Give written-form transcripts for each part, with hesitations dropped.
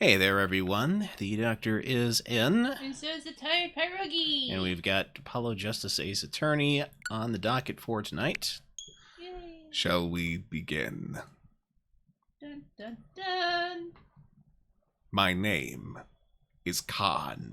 Hey there, everyone. The doctor is in. And so is the tired pierogi. And we've got Apollo Justice Ace Attorney on the docket for tonight. Yay. Shall we begin? Dun, dun, dun. My name is Khan.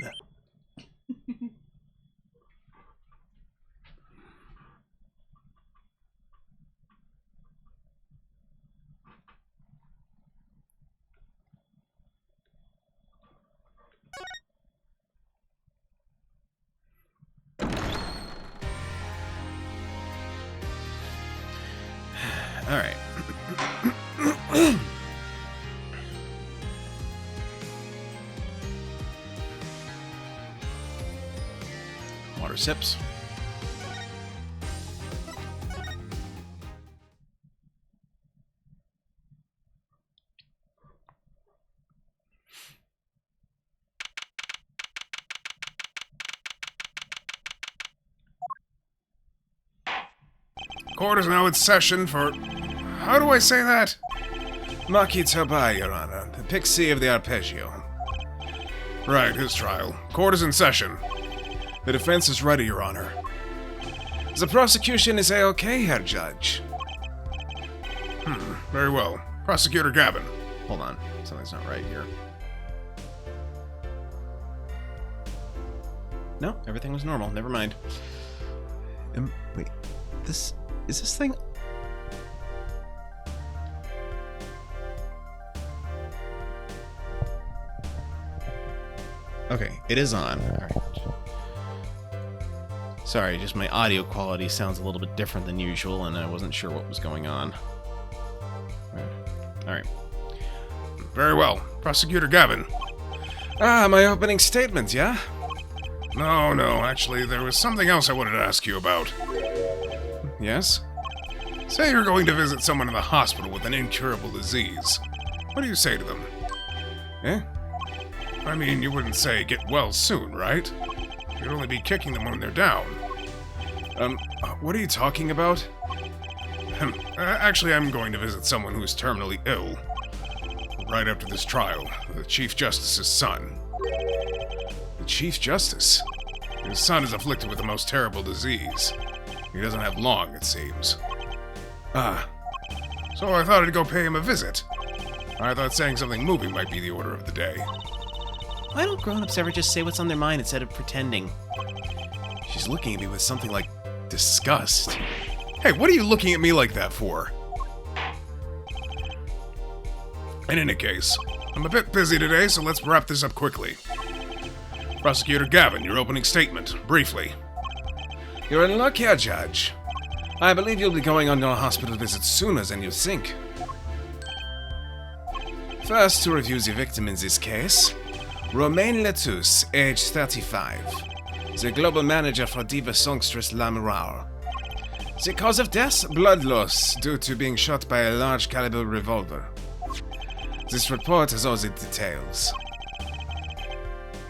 All right. Water sips. Court is now in session for... How do I say that? Maki Tobai, Your Honor. The pixie of the arpeggio. Right, his trial. Court is in session. The defense is ready, Your Honor. The prosecution is A-OK, Herr Judge. Very well. Prosecutor Gavin. Hold on. Something's not right here. No, everything was normal. Never mind. Wait. This... Is this thing... Okay, it is on. Alright. Sorry, just my audio quality sounds a little bit different than usual, and I wasn't sure what was going on. Alright. Very well. Prosecutor Gavin. My opening statement, yeah? No, actually, there was something else I wanted to ask you about. Yes? Say you're going to visit someone in the hospital with an incurable disease. What do you say to them? Eh? I mean, you wouldn't say get well soon, right? You'd only be kicking them when they're down. What are you talking about? Actually, I'm going to visit someone who's terminally ill. Right after this trial, the Chief Justice's son. The Chief Justice? His son is afflicted with the most terrible disease. He doesn't have long, it seems. So I thought I'd go pay him a visit. I thought saying something moving might be the order of the day. Why don't grown-ups ever just say what's on their mind instead of pretending? She's looking at me with something like disgust. Hey, what are you looking at me like that for? In any case, I'm a bit busy today, so let's wrap this up quickly. Prosecutor Gavin, your opening statement, briefly. You're in luck here, Judge. I believe you'll be going on your hospital visit sooner than you think. First, to review the victim in this case, Romain Letus, age 35, the global manager for diva songstress La Mirage. The cause of death, blood loss due to being shot by a large caliber revolver. This report has all the details.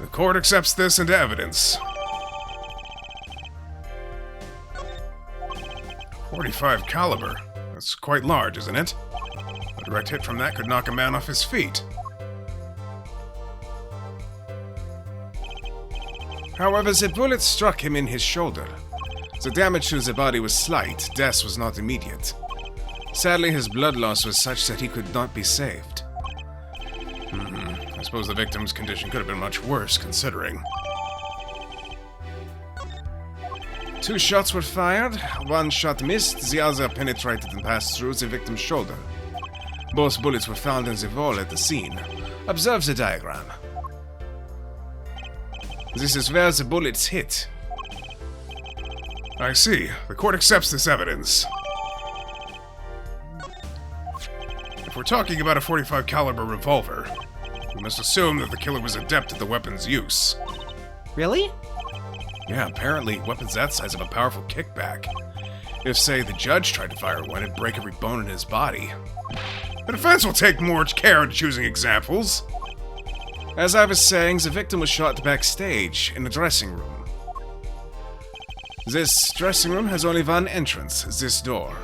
The court accepts this into evidence. 45 caliber. That's quite large, isn't it? A direct hit from that could knock a man off his feet. However, the bullet struck him in his shoulder. The damage to the body was slight, death was not immediate. Sadly, his blood loss was such that he could not be saved. I suppose the victim's condition could have been much worse, considering. 2 shots were fired, 1 shot missed, the other penetrated and passed through the victim's shoulder. Both bullets were found in the wall at the scene. Observe the diagram. This is where the bullets hit. I see. The court accepts this evidence. If we're talking about a 45 caliber revolver, we must assume that the killer was adept at the weapon's use. Really? Yeah, apparently weapons that size have a powerful kickback. If, say, the judge tried to fire one, it'd break every bone in his body. The defense will take more care in choosing examples. As I was saying, the victim was shot backstage, in a dressing room. This dressing room has only one entrance, this door.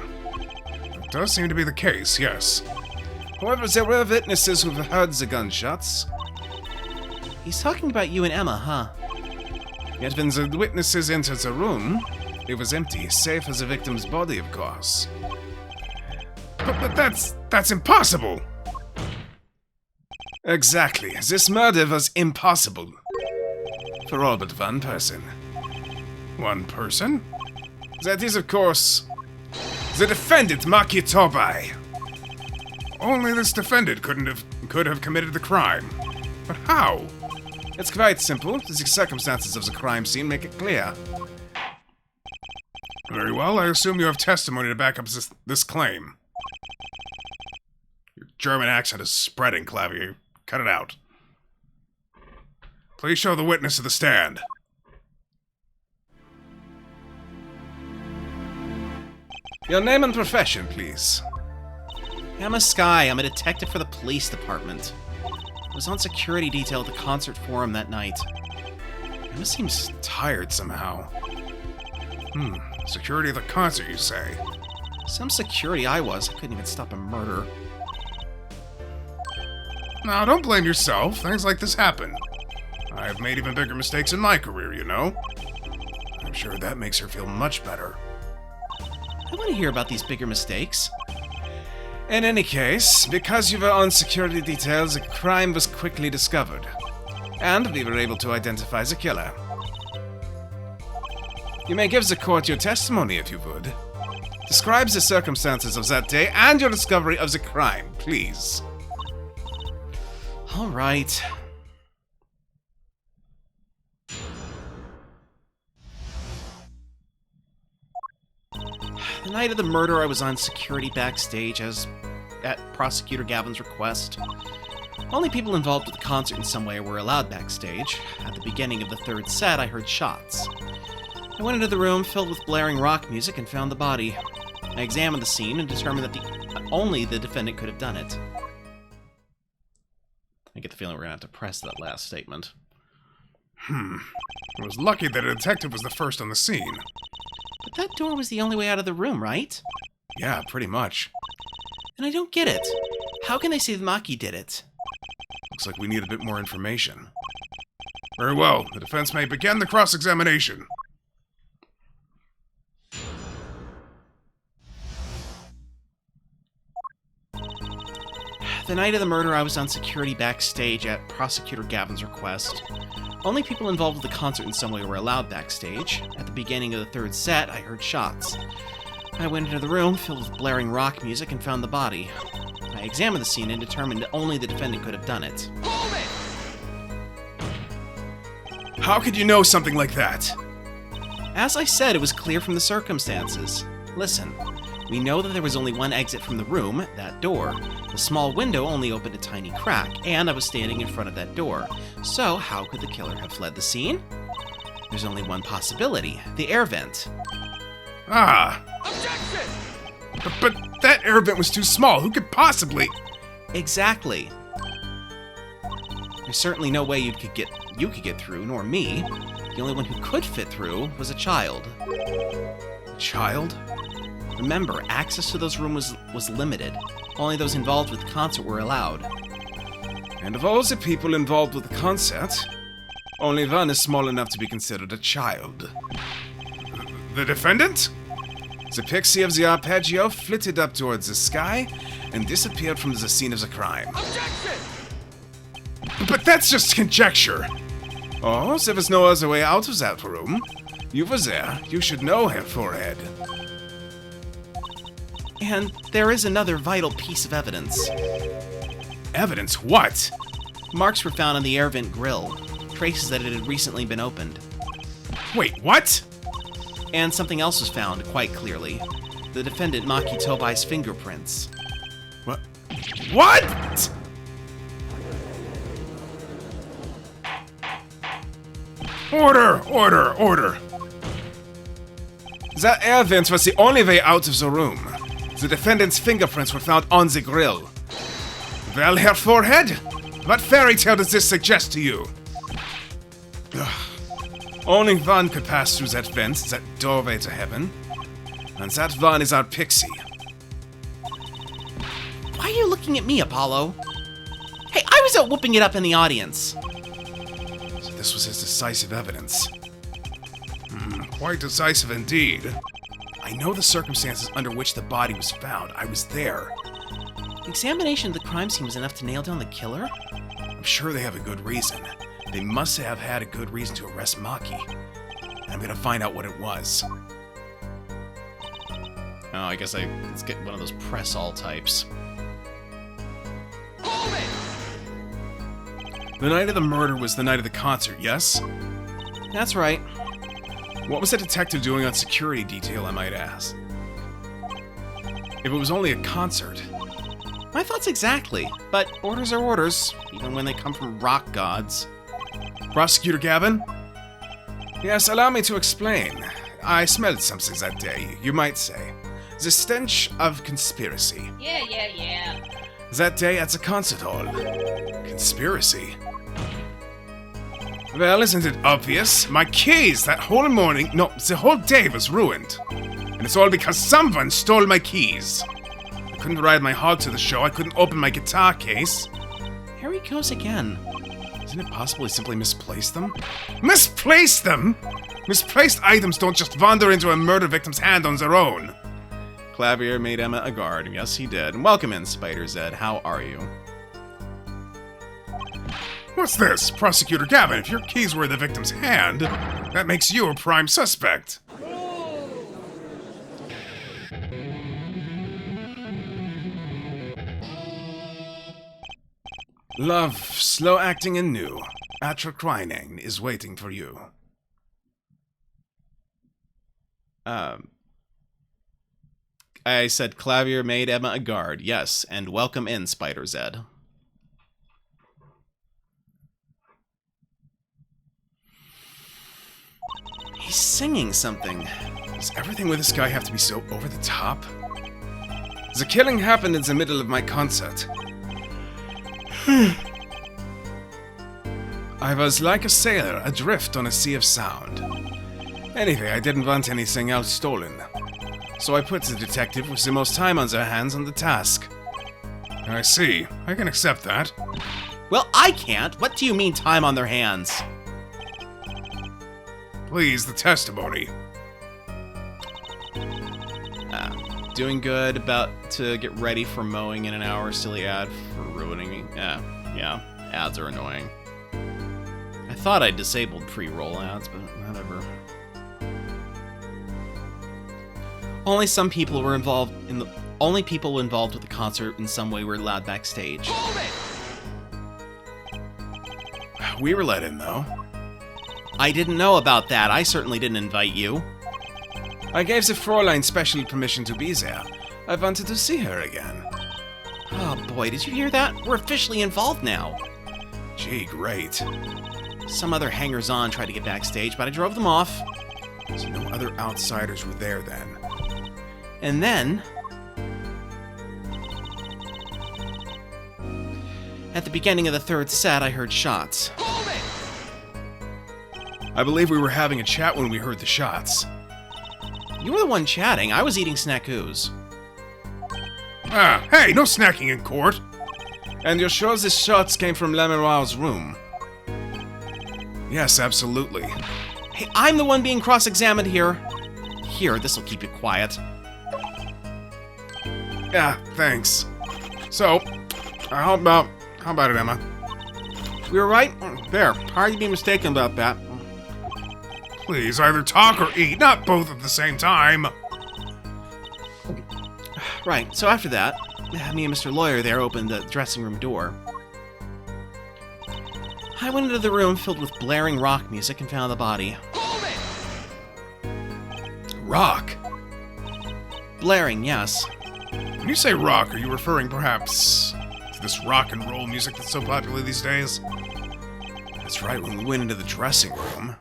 It does seem to be the case, yes. However, there were witnesses who heard the gunshots. He's talking about you and Emma, huh? Yet when the witnesses entered the room, it was empty, safe as the victim's body, of course. But that's impossible! Exactly. This murder was impossible. For all but one person. One person? That is, of course, the defendant, Maki Tobai. Only this defendant could have committed the crime. But how? It's quite simple. The circumstances of the crime scene make it clear. Very well, I assume you have testimony to back up this claim. Your German accent is spreading, Clavier. Cut it out. Please show the witness to the stand. Your name and profession, please. Emma Sky. I'm a detective for the police department. I was on security detail at the concert forum that night. Emma seems tired somehow. Security of the concert, you say? Some security I was. I couldn't even stop a murder. Now, don't blame yourself. Things like this happen. I've made even bigger mistakes in my career, you know? I'm sure that makes her feel much better. I want to hear about these bigger mistakes. In any case, because you were on security details, a crime was quickly discovered. And we were able to identify the killer. You may give the court your testimony if you would. Describe the circumstances of that day and your discovery of the crime, please. All right. The night of the murder, I was on security backstage at Prosecutor Gavin's request. Only people involved with the concert in some way were allowed backstage. At the beginning of the third set, I heard shots. I went into the room filled with blaring rock music and found the body. I examined the scene and determined that only the defendant could have done it. I get the feeling we're gonna have to press that last statement. It was lucky that a detective was the first on the scene. But that door was the only way out of the room, right? Yeah, pretty much. And I don't get it. How can they say Maki did it? Looks like we need a bit more information. Very well, the defense may begin the cross-examination. The night of the murder, I was on security backstage at Prosecutor Gavin's request. Only people involved with the concert in some way were allowed backstage. At the beginning of the third set, I heard shots. I went into the room filled with blaring rock music and found the body. I examined the scene and determined that only the defendant could have done it. Hold it! How could you know something like that? As I said, it was clear from the circumstances. Listen, we know that there was only one exit from the room, that door. The small window only opened a tiny crack, and I was standing in front of that door. So, how could the killer have fled the scene? There's only one possibility, the air vent. Ah! Objection! But that air vent was too small. Who could possibly... Exactly. There's certainly no way you could get through, nor me. The only one who could fit through was a child. A child? Remember, access to those rooms was limited. Only those involved with the concert were allowed. And of all the people involved with the concert, only one is small enough to be considered a child. The defendant? The pixie of the arpeggio flitted up towards the sky and disappeared from the scene of the crime. Objection! But that's just conjecture. Oh, there was no other way out of that room. You were there. You should know, Herr Forehead. And there is another vital piece of evidence. Evidence? What? Marks were found on the air vent grill. Traces that it had recently been opened. Wait, what? And something else was found, quite clearly. The defendant, Maki Tobai's fingerprints. What? What?! Order! Order! Order! That air vent was the only way out of the room. The defendant's fingerprints were found on the grill. Well, Herr Forehead, what fairy tale does this suggest to you? Only one could pass through that vent, that doorway to heaven. And that one is our pixie. Why are you looking at me, Apollo? Hey, I was out whooping it up in the audience. this was his decisive evidence. Quite decisive indeed. I know the circumstances under which the body was found. I was there. Examination of the crime scene was enough to nail down the killer? I'm sure they have a good reason. They must have had a good reason to arrest Maki. And I'm gonna find out what it was. Oh, I guess let's get one of those press-all types. The night of the murder was the night of the concert, yes? That's right. What was the detective doing on security detail, I might ask? If it was only a concert... My thoughts exactly, but orders are orders, even when they come from rock gods. Prosecutor Gavin? Yes, allow me to explain. I smelled something that day, you might say. The stench of conspiracy. Yeah. That day at the concert hall. Conspiracy? Well, isn't it obvious? My keys that whole morning, no, the whole day was ruined. And it's all because someone stole my keys. I couldn't ride my hog to the show, I couldn't open my guitar case. Here he goes again. Isn't it possible he simply misplaced them? Misplaced them? Misplaced items don't just wander into a murder victim's hand on their own. Clavier made Emma a guard. Yes, he did. Welcome in, Spider Zed. How are you? What's this? Prosecutor Gavin, if your keys were in the victim's hand, that makes you a prime suspect. Love, slow acting and new. Atrocrine is waiting for you. I said Clavier made Emma a guard. Yes, and welcome in, Spider Zed. He's singing something. Does everything with this guy have to be so over the top? The killing happened in the middle of my concert. I was like a sailor adrift on a sea of sound. Anyway, I didn't want anything else stolen. So I put the detective with the most time on their hands on the task. I see. I can accept that. Well, I can't. What do you mean time on their hands? Please, the testimony. Doing good, about to get ready for mowing in an hour. Silly ad for ruining me. Yeah, ads are annoying. I thought I disabled pre-roll ads, but whatever. Only some people were involved in the... Only people involved with the concert in some way were allowed backstage. We were let in, though. I didn't know about that. I certainly didn't invite you. I gave the Fräulein special permission to be there. I wanted to see her again. Oh boy, did you hear that? We're officially involved now. Gee, great. Some other hangers-on tried to get backstage, but I drove them off. So no other outsiders were there then. And then... at the beginning of the third set, I heard shots. I believe we were having a chat when we heard the shots. You were the one chatting. I was eating snackoos. Ah, hey, no snacking in court. And you're sure the shots came from Lemuel's room? Yes, absolutely. Hey, I'm the one being cross-examined here. Here, this'll keep you quiet. Yeah, thanks. So, how about it, Emma? We were right? There. Hard to be mistaken about that. Please, either talk or eat, not both at the same time. Right, so after that, me and Mr. Lawyer there opened the dressing room door. I went into the room filled with blaring rock music and found the body. Rock? Blaring, yes. When you say rock, are you referring perhaps to this rock and roll music that's so popular these days? That's right, when we went into the dressing room,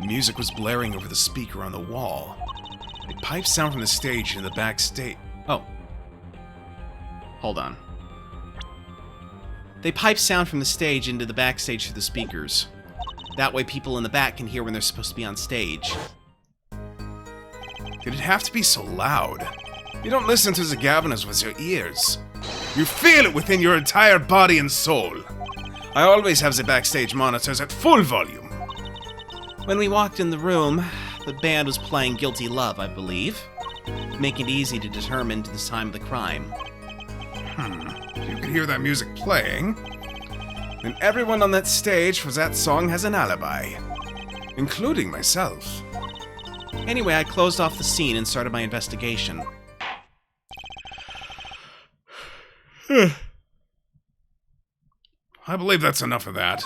music was blaring over the speaker on the wall. It piped sound from the stage in the backstage. Oh. Hold on. They pipe sound from the stage into the backstage through the speakers. That way people in the back can hear when they're supposed to be on stage. Did it have to be so loud? You don't listen to the Gaviners with your ears. You feel it within your entire body and soul. I always have the backstage monitors at full volume. When we walked in the room, the band was playing Guilty Love, I believe, making it easy to determine the time of the crime. If you could hear that music playing, then everyone on that stage for that song has an alibi, including myself. Anyway, I closed off the scene and started my investigation. I believe that's enough of that.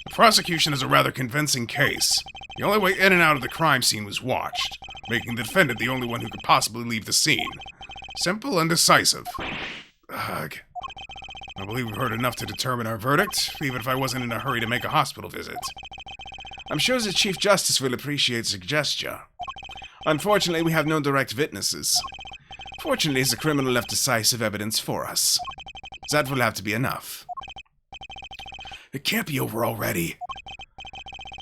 The prosecution is a rather convincing case. The only way in and out of the crime scene was watched, making the defendant the only one who could possibly leave the scene. Simple and decisive. Ugh. I believe we've heard enough to determine our verdict, even if I wasn't in a hurry to make a hospital visit. I'm sure the Chief Justice will appreciate the gesture. Unfortunately, we have no direct witnesses. Fortunately, the criminal left decisive evidence for us. That will have to be enough. It can't be over already.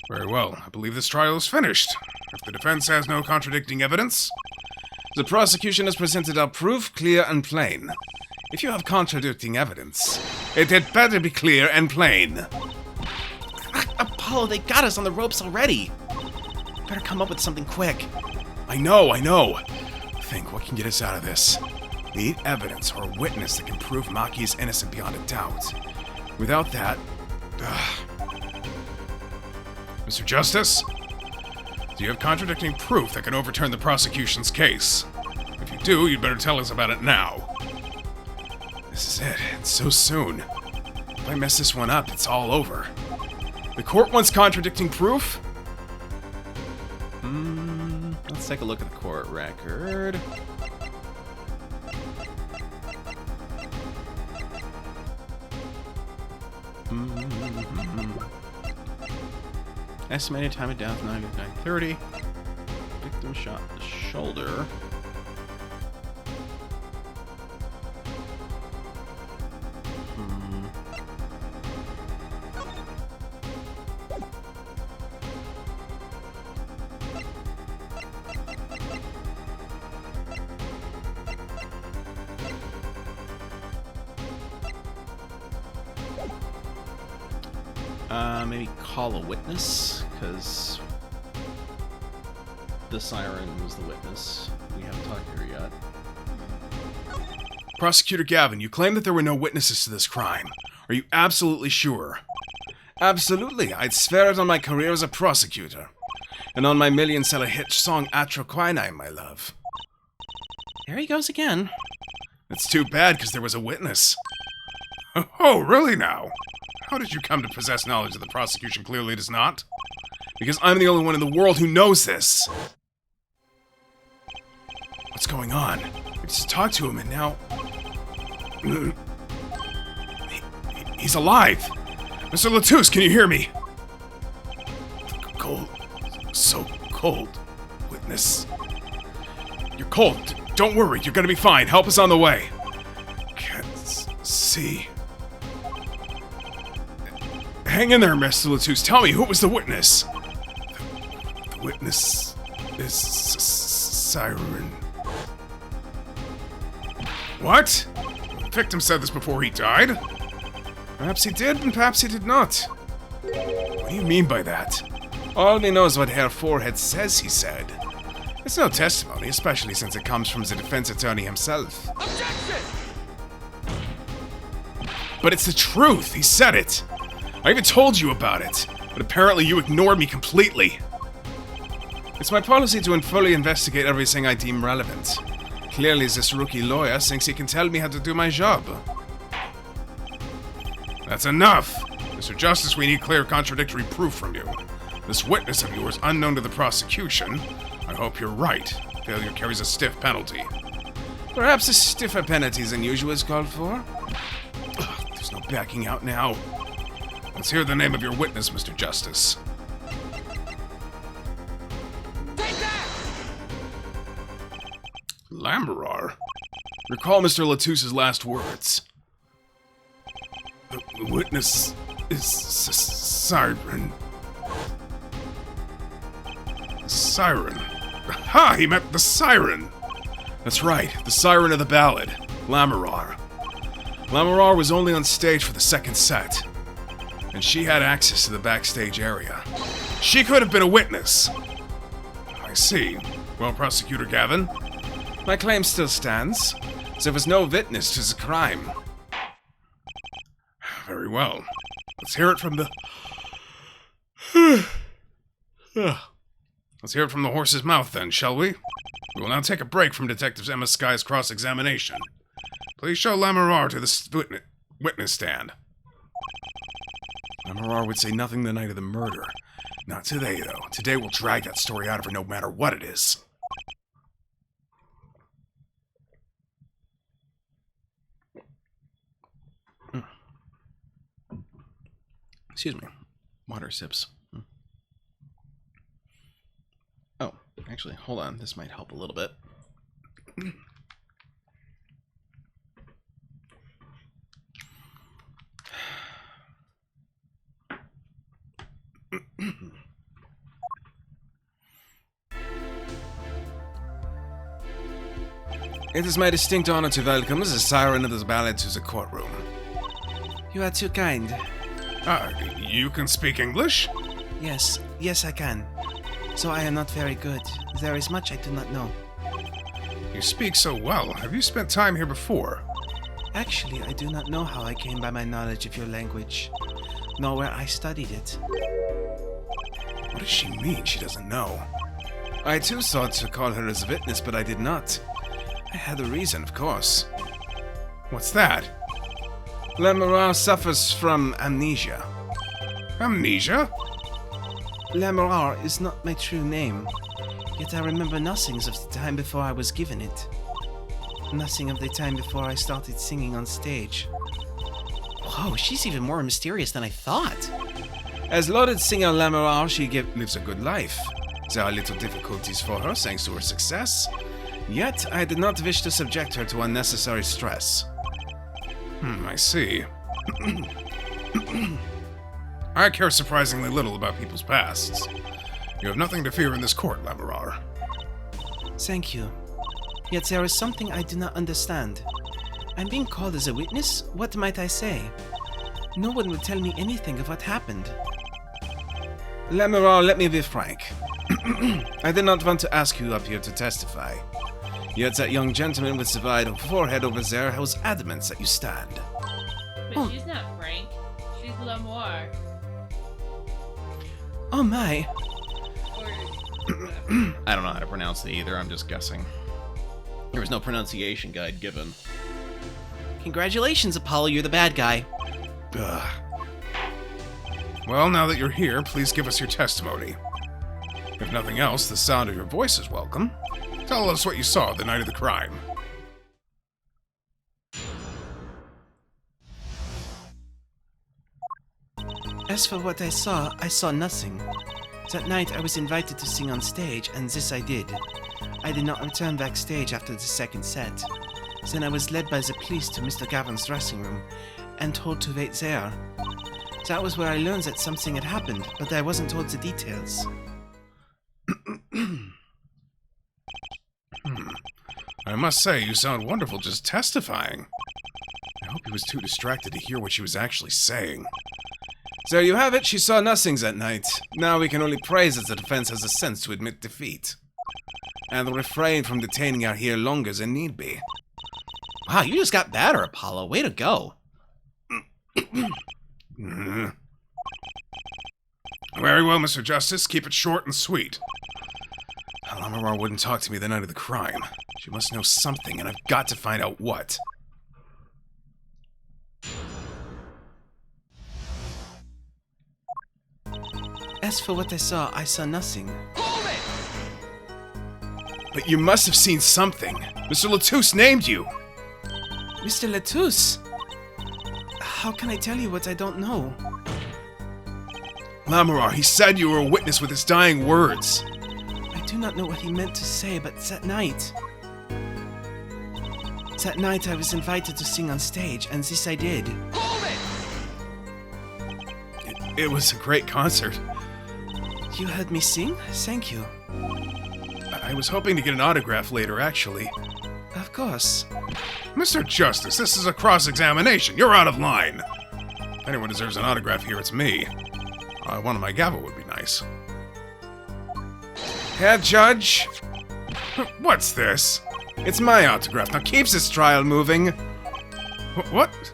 Very well. I believe this trial is finished. If the defense has no contradicting evidence, the prosecution has presented our proof clear and plain. If you have contradicting evidence, it had better be clear and plain. Apollo, they got us on the ropes already. Better come up with something quick. I know. Think, what can get us out of this? We need evidence or a witness that can prove Maki is innocent beyond a doubt. Without that... Mr. Justice? Do you have contradicting proof that can overturn the prosecution's case? If you do, you'd better tell us about it now. This is it. It's so soon. If I mess this one up, it's all over. The court wants contradicting proof? Let's take a look at the court record. Estimated time of death 9:30. Victim shot in the shoulder. Maybe call a witness, because the siren was the witness. We haven't talked to her yet. Prosecutor Gavin, you claim that there were no witnesses to this crime. Are you absolutely sure? Absolutely. I'd swear it on my career as a prosecutor. And on my million-seller hit song Atroquinine, my love. There he goes again. It's too bad, because there was a witness. Oh, really now? How did you come to possess knowledge that the prosecution clearly does not? Because I'm the only one in the world who knows this. What's going on? I just talked to him and now... He's alive! Mr. Latouche, can you hear me? Cold. So cold. Witness. You're cold. Don't worry, you're gonna be fine. Help us on the way. Can't see... Hang in there, Mr. Latouche. Tell me, who was the witness? The witness is Siren. What? The victim said this before he died? Perhaps he did, and perhaps he did not. What do you mean by that? All we know is what Herr Forehead says he said. It's no testimony, especially since it comes from the defense attorney himself. Objection! But it's the truth. He said it. I even told you about it, but apparently you ignored me completely. It's my policy to fully investigate everything I deem relevant. Clearly this rookie lawyer thinks he can tell me how to do my job. That's enough! Mr. Justice, we need clear contradictory proof from you. This witness of yours unknown to the prosecution, I hope you're right. Failure carries a stiff penalty. Perhaps a stiffer penalty than usual is called for? Ugh, there's no backing out now. Let's hear the name of your witness, Mr. Justice. Take that! Lamberar? Recall Mr. Latouche's last words. The witness is Siren. Siren. Ha! He meant the siren! That's right, the siren of the ballad, Lamberar. Lamourar was only on stage for the second set, and she had access to the backstage area. She could have been a witness. I see. Well, Prosecutor Gavin, My claim still stands. There was no witness to the crime. very well. Let's hear it from the... Let's hear it from the horse's mouth, then, shall we? We will now take a break from Detective Emma Sky's cross-examination. Please show Lamourar to the witness stand. Lamourar would say nothing the night of the murder. Not today, though. Today we'll drag that story out of her no matter what it is. Excuse me. Water sips. Oh, actually, hold on. This might help a little bit. It is my distinct honor to welcome the siren of this ballad to the courtroom. You are too kind. You can speak English? Yes, I can. So I am not very good. There is much I do not know. You speak so well. Have you spent time here before? Actually, I do not know how I came by my knowledge of your language, nor where I studied it. What does she mean she doesn't know? I too sought to call her as a witness, but I did not. I had a reason, of course. What's that? Lamourar suffers from amnesia. Amnesia? Lamourar is not my true name, yet I remember nothing of the time before I was given it. Nothing of the time before I started singing on stage. Whoa, she's even more mysterious than I thought. As lauded singer Lamourar, she lives a good life. There are little difficulties for her thanks to her success, yet I did not wish to subject her to unnecessary stress. I see. I care surprisingly little about people's pasts. You have nothing to fear in this court, Lamourar. Thank you. Yet there is something I do not understand. I'm being called as a witness? What might I say? No one will tell me anything of what happened. Lamourar, let me be frank. I did not want to ask you up here to testify. Yet that young gentleman with the wide forehead over there was adamant that you stand. But she's not Frank. She's Lamour. Oh my. Or I don't know how to pronounce it either, I'm just guessing. There was no pronunciation guide given. Congratulations, Apollo, you're the bad guy. Ugh. Well, now that you're here, please give us your testimony. If nothing else, the sound of your voice is welcome. Tell us what you saw the night of the crime. As for what I saw nothing. That night I was invited to sing on stage, and this I did. I did not return backstage after the second set. Then I was led by the police to Mr. Gavin's dressing room, and told to wait there. That was where I learned that something had happened, but I wasn't told the details. I must say, you sound wonderful just testifying. I hope he was too distracted to hear what she was actually saying. There you have it, she saw nothing that night. Now we can only pray that the defense has the sense to admit defeat. And refrain from detaining her here longer than need be. Wow, you just got better, Apollo. Way to go. Very well, Mr. Justice. Keep it short and sweet. Lamourar wouldn't talk to me the night of the crime. She must know something, and I've got to find out what. As for what I saw nothing. Hold it! But you must have seen something. Mr. Latouche named you. Mr. Latouche? How can I tell you what I don't know? Lamourar, he said you were a witness with his dying words. I do not know what he meant to say, but that night... That night I was invited to sing on stage, and this I did. Hold it! It was a great concert. You heard me sing? Thank you. I was hoping to get an autograph later, actually. Of course. Mr. Justice, this is a cross-examination. You're out of line. If anyone deserves an autograph here, it's me. One of my gavel would be nice. Herr Judge? What's this? It's my autograph. Now keeps this trial moving. What?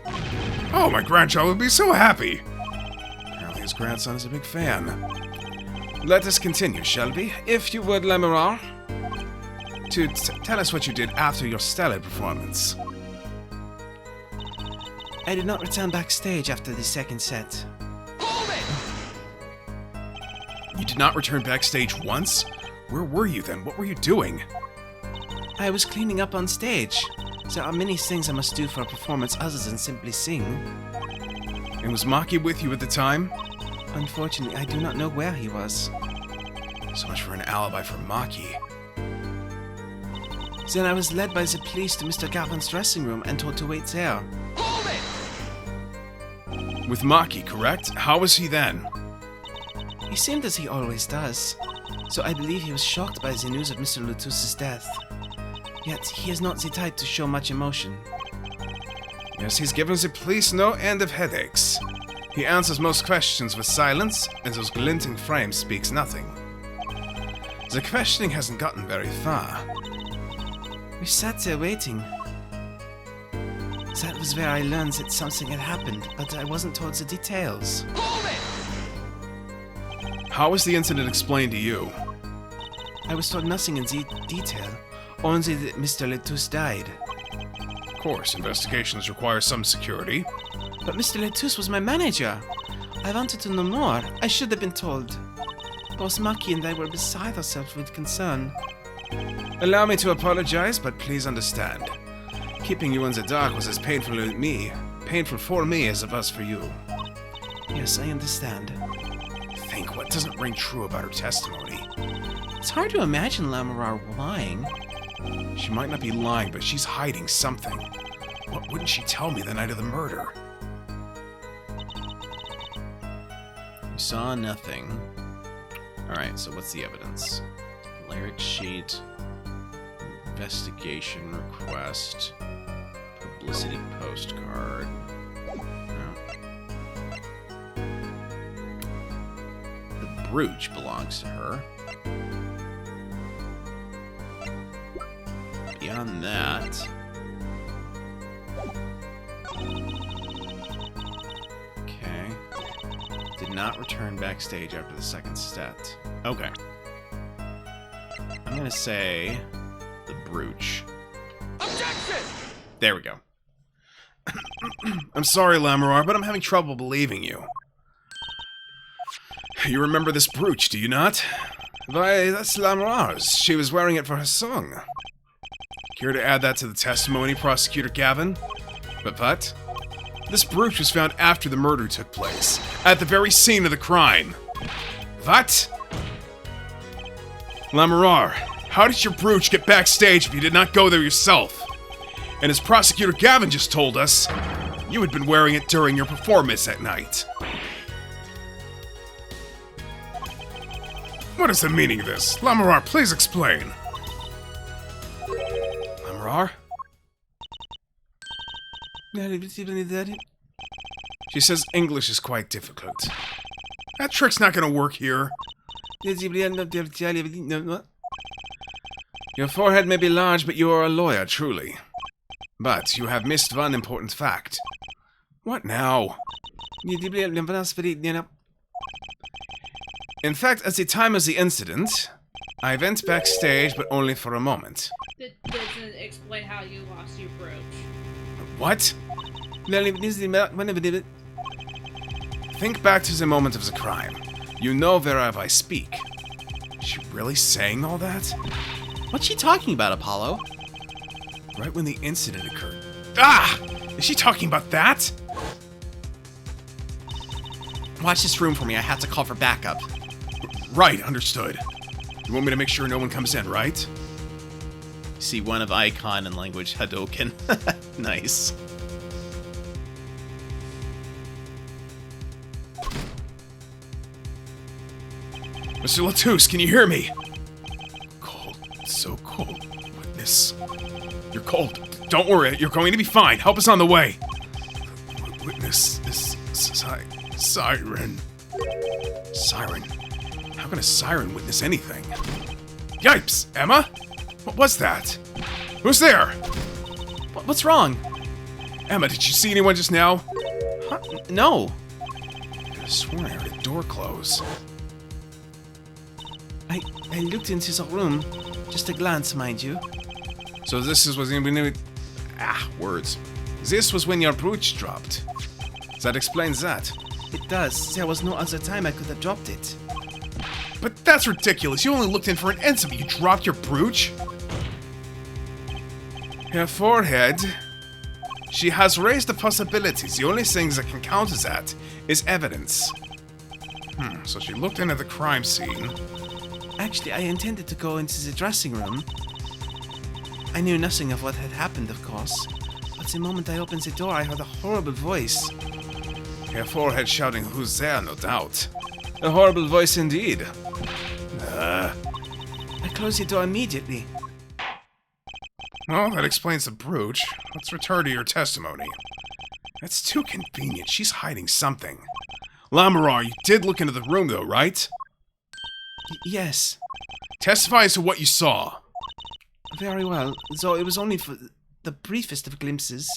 Oh, my grandchild would be so happy. Apparently his grandson is a big fan. Let us continue, shall we? If you would, Lemural. To tell us what you did after your stellar performance. I did not return backstage after the second set. Hold it! You did not return backstage once? Where were you then? What were you doing? I was cleaning up on stage. There are many things I must do for a performance other than simply sing. And was Maki with you at the time? Unfortunately, I do not know where he was. So much for an alibi for Maki. Then I was led by the police to Mr. Gavin's dressing room and told to wait there. Hold it! With Maki, correct? How was he then? He seemed as he always does. So I believe he was shocked by the news of Mr. Lutus's death. Yet he is not the type to show much emotion. Yes, he's given the police no end of headaches. He answers most questions with silence, and those glinting frames speaks nothing. The questioning hasn't gotten very far. We sat there waiting. That was where I learned that something had happened, but I wasn't told the details. Hold it! How was the incident explained to you? I was told nothing in detail, only that Mr. Letus died. Of course, investigations require some security. But Mr. Letus was my manager. I wanted to know more. I should have been told. Both Maki and I were beside ourselves with concern. Allow me to apologize, but please understand. Keeping you in the dark was as painful for me as it was for you. Yes, I understand. Think, what doesn't ring true about her testimony? It's hard to imagine Lamorar lying. She might not be lying, but she's hiding something. What wouldn't she tell me the night of the murder? You saw nothing. Alright, so what's the evidence? Lyric sheet, investigation request, publicity postcard. No. The brooch belongs to her. Beyond that... Okay. Did not return backstage after the second set. Okay. I'm gonna say the brooch. Objection! There we go. I'm sorry, Lamorar, but I'm having trouble believing you. You remember this brooch, do you not? Why, that's Lamorar's. She was wearing it for her song. Care to add that to the testimony, Prosecutor Gavin? But what? This brooch was found after the murder took place, at the very scene of the crime. What? Lamorar, how did your brooch get backstage if you did not go there yourself? And as Prosecutor Gavin just told us, you had been wearing it during your performance that night. What is the meaning of this? Lamorar, please explain. Lamorar? She says English is quite difficult. That trick's not gonna work here. Your forehead may be large, but you are a lawyer, truly. But you have missed one important fact. What now? In fact, at the time of the incident, I went backstage, but only for a moment. That doesn't explain how you lost your brooch. What? Think back to the moment of the crime. You know whereof I speak. Is she really saying all that? What's she talking about, Apollo? Right when the incident occurred. Ah! Is she talking about that? Watch this room for me. I have to call for backup. Right, understood. You want me to make sure no one comes in, right? See one of icon and language Hadoken. Nice. Mr. Latus, can you hear me? Cold. So cold. Witness. You're cold. cold. Don't worry, you're going to be fine. Help us on the way. Witness is siren. Siren? How can a siren witness anything? Yipes! Emma? What was that? Who's there? What's wrong? Emma, did you see anyone just now? Huh? No. I could have sworn I heard a door close. I looked into the room. Just a glance, mind you. So this is when words. This was when your brooch dropped. That explains that. It does. There was no other time I could have dropped it. But that's ridiculous. You only looked in for an instant, but you dropped your brooch? Her forehead. She has raised the possibilities. The only things that can count as that is evidence. So she looked into the crime scene. Actually, I intended to go into the dressing room. I knew nothing of what had happened, of course. But the moment I opened the door, I heard a horrible voice. Her forehead shouting, "Who's there?" No doubt. A horrible voice indeed. Uh, I closed the door immediately. Well, that explains the brooch. Let's return to your testimony. That's too convenient. She's hiding something. Lamarar, you did look into the room, though, right? Yes. Testify as to what you saw. Very well, though it was only for the briefest of glimpses.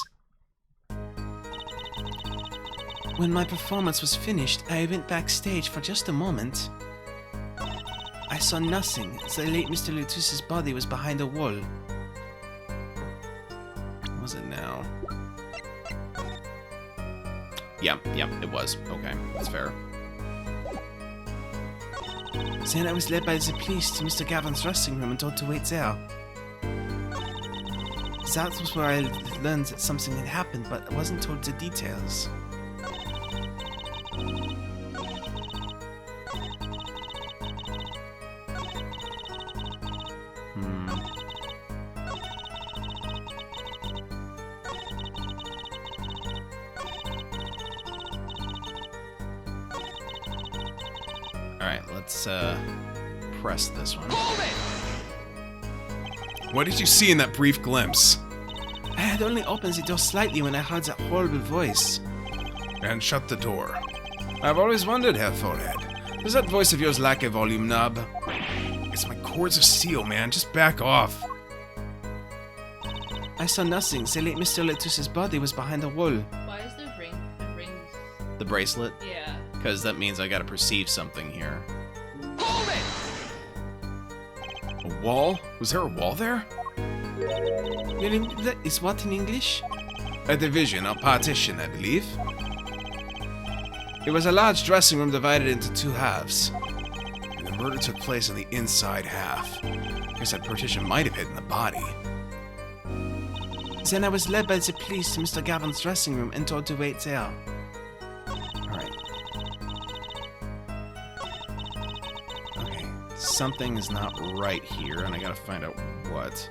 When my performance was finished, I went backstage for just a moment. I saw nothing. The late Mr. Lutus's body was behind a wall. What was it now? Yeah, it was. Okay, that's fair. Then I was led by the police to Mr. Gavin's dressing room and told to wait there. That was where I learned that something had happened, but I wasn't told the details. Alright, let's press this one. What did you see in that brief glimpse? I had only opened the door slightly when I heard that horrible voice. And shut the door. I've always wondered, Herr Forehead. Does that voice of yours lack a volume knob? It's my cords of steel, man. Just back off. I saw nothing. The late Mr. Lutus's body was behind the wall. Why is the rings? The bracelet? Yeah. Because that means I gotta perceive something here. Hold it! A wall? Was there a wall there? Really? That is what in English? A division, a partition, I believe. It was a large dressing room divided into two halves. And the murder took place in the inside half. Guess that partition might have hidden the body. Then I was led by the police to Mr. Gavin's dressing room and told to wait there. Alright. Okay, something is not right here, and I gotta find out what.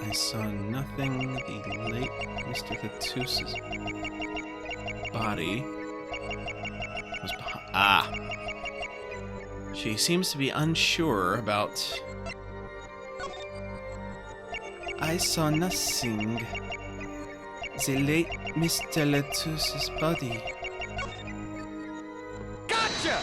I saw nothing. The late Mr. Lutus's body was behind. Ah! She seems to be unsure about... I saw nothing. The late Mr. Lutus's body. Gotcha!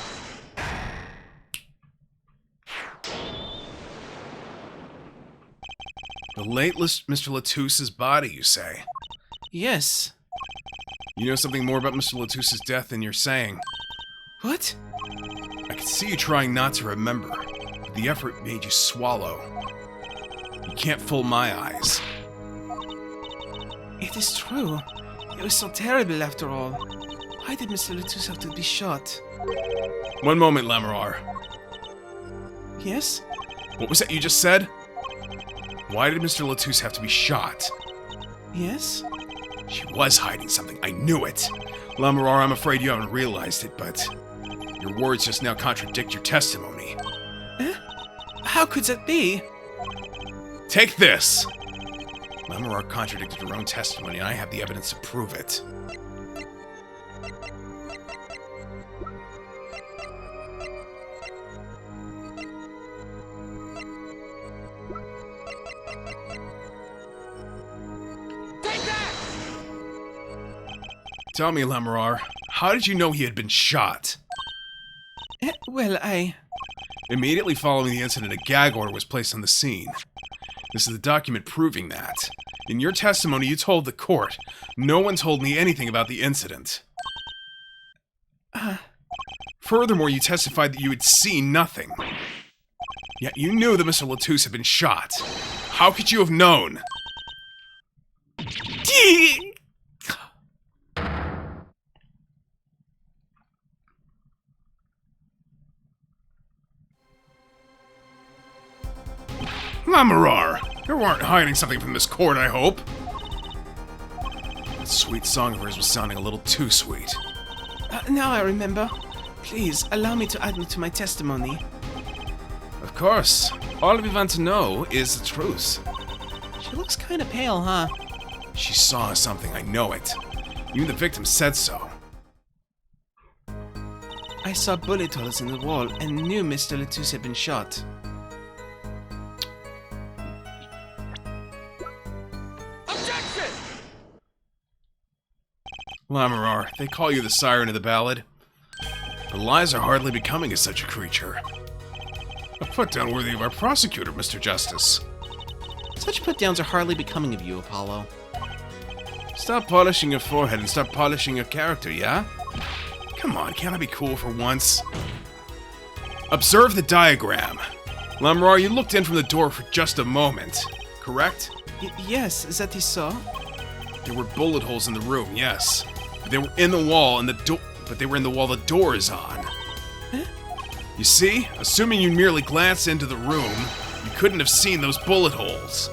The late Mr. Lutus's body, you say? Yes. You know something more about Mr. Lutus's death than you're saying. What? I can see you trying not to remember, but the effort made you swallow. You can't fool my eyes. It is true. It was so terrible after all. Why did Mr. Lutus have to be shot? One moment, Lamarar. Yes? What was that you just said? Why did Mr. Lutus have to be shot? Yes? She was hiding something. I knew it. Lamarar, I'm afraid you haven't realized it, but your words just now contradict your testimony. How could that be? Take this! Lamarar contradicted her own testimony, and I have the evidence to prove it. Tell me, Lamorar, how did you know he had been shot? Well, Immediately following the incident, a gag order was placed on the scene. This is the document proving that. In your testimony, you told the court, no one told me anything about the incident. Furthermore, you testified that you had seen nothing. Yet you knew that Mr. Latouche had been shot. How could you have known? Lamorar, you weren't hiding something from this court, I hope. That sweet song of hers was sounding a little too sweet. Now I remember. Please, allow me to add me to my testimony. Of course. All we want to know is the truth. She looks kind of pale, huh? She saw something, I know it. Even the victim said so. I saw bullet holes in the wall and knew Mr. Latouche had been shot. Lamorar, they call you the siren of the ballad. But lies are hardly becoming of such a creature. A put-down worthy of our prosecutor, Mr. Justice. Such put-downs are hardly becoming of you, Apollo. Stop polishing your forehead and start polishing your character, yeah? Come on, can't I be cool for once? Observe the diagram. Lamorar, you looked in from the door for just a moment, correct? Yes, is that you saw? There were bullet holes in the room, yes. But they were in the wall and the door. But they were in the wall the door is on. Huh? You see? Assuming you merely glanced into the room, you couldn't have seen those bullet holes.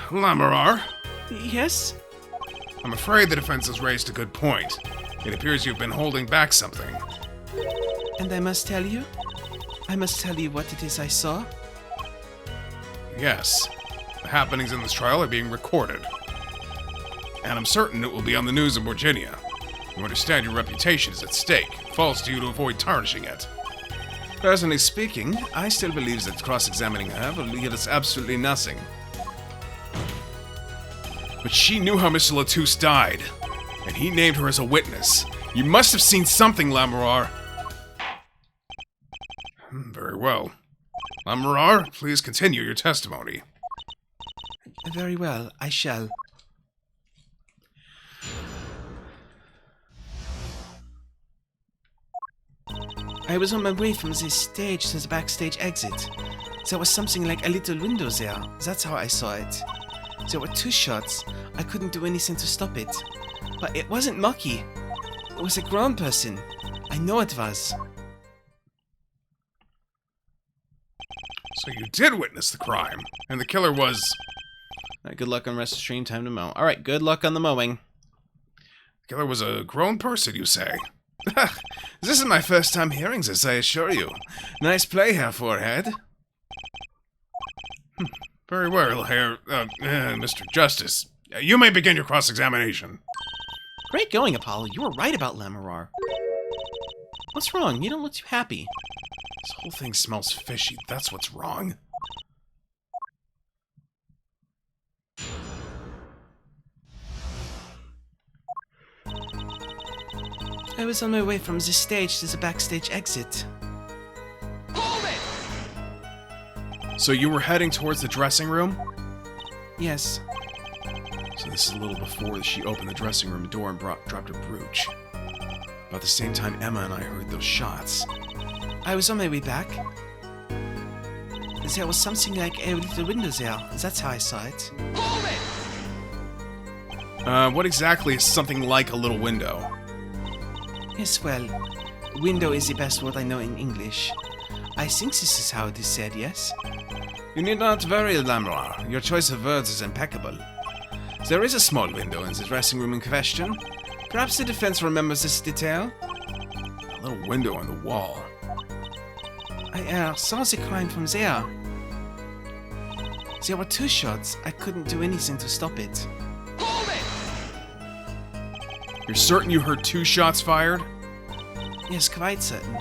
Lamorar? Yes? I'm afraid the defense has raised a good point. It appears you've been holding back something. And I must tell you? I must tell you what it is I saw? Yes. The happenings in this trial are being recorded. And I'm certain it will be on the news in Virginia. You understand your reputation is at stake. It falls to you to avoid tarnishing it. Personally speaking, I still believe that cross-examining her will lead us absolutely nothing. But she knew how Mr. Latouche died, and he named her as a witness. You must have seen something, Lamorar. Very well. Lamorar, please continue your testimony. Very well, I shall. I was on my way from this stage to the backstage exit. There was something like a little window there. That's how I saw it. There were two shots. I couldn't do anything to stop it. But it wasn't Mucky. It was a grown person. I know it was. So you did witness the crime, and the killer was... Good luck on rest of stream, time to mow. Alright, good luck on the mowing. The killer was a grown person, you say? This is my first time hearing this, I assure you. Nice play, Herr Forehead. Very well, Mr. Justice. You may begin your cross-examination. Great going, Apollo. You were right about Lamorar. What's wrong? You don't look too happy. This whole thing smells fishy. That's what's wrong. I was on my way from the stage to the backstage exit. Hold it! So you were heading towards the dressing room? Yes. So this is a little before she opened the dressing room door and dropped her brooch. About the same time Emma and I heard those shots. I was on my way back. There was something like a little window there. That's how I saw it. Hold it! What exactly is something like a little window? Yes, well, window is the best word I know in English. I think this is how it is said, yes? You need not worry, Lamorar. Your choice of words is impeccable. There is a small window in the dressing room in question. Perhaps the defense remembers this detail? A little window on the wall. I saw the crime from there. There were two shots. I couldn't do anything to stop it. Hold it! You're certain you heard two shots fired? Yes, quite certain.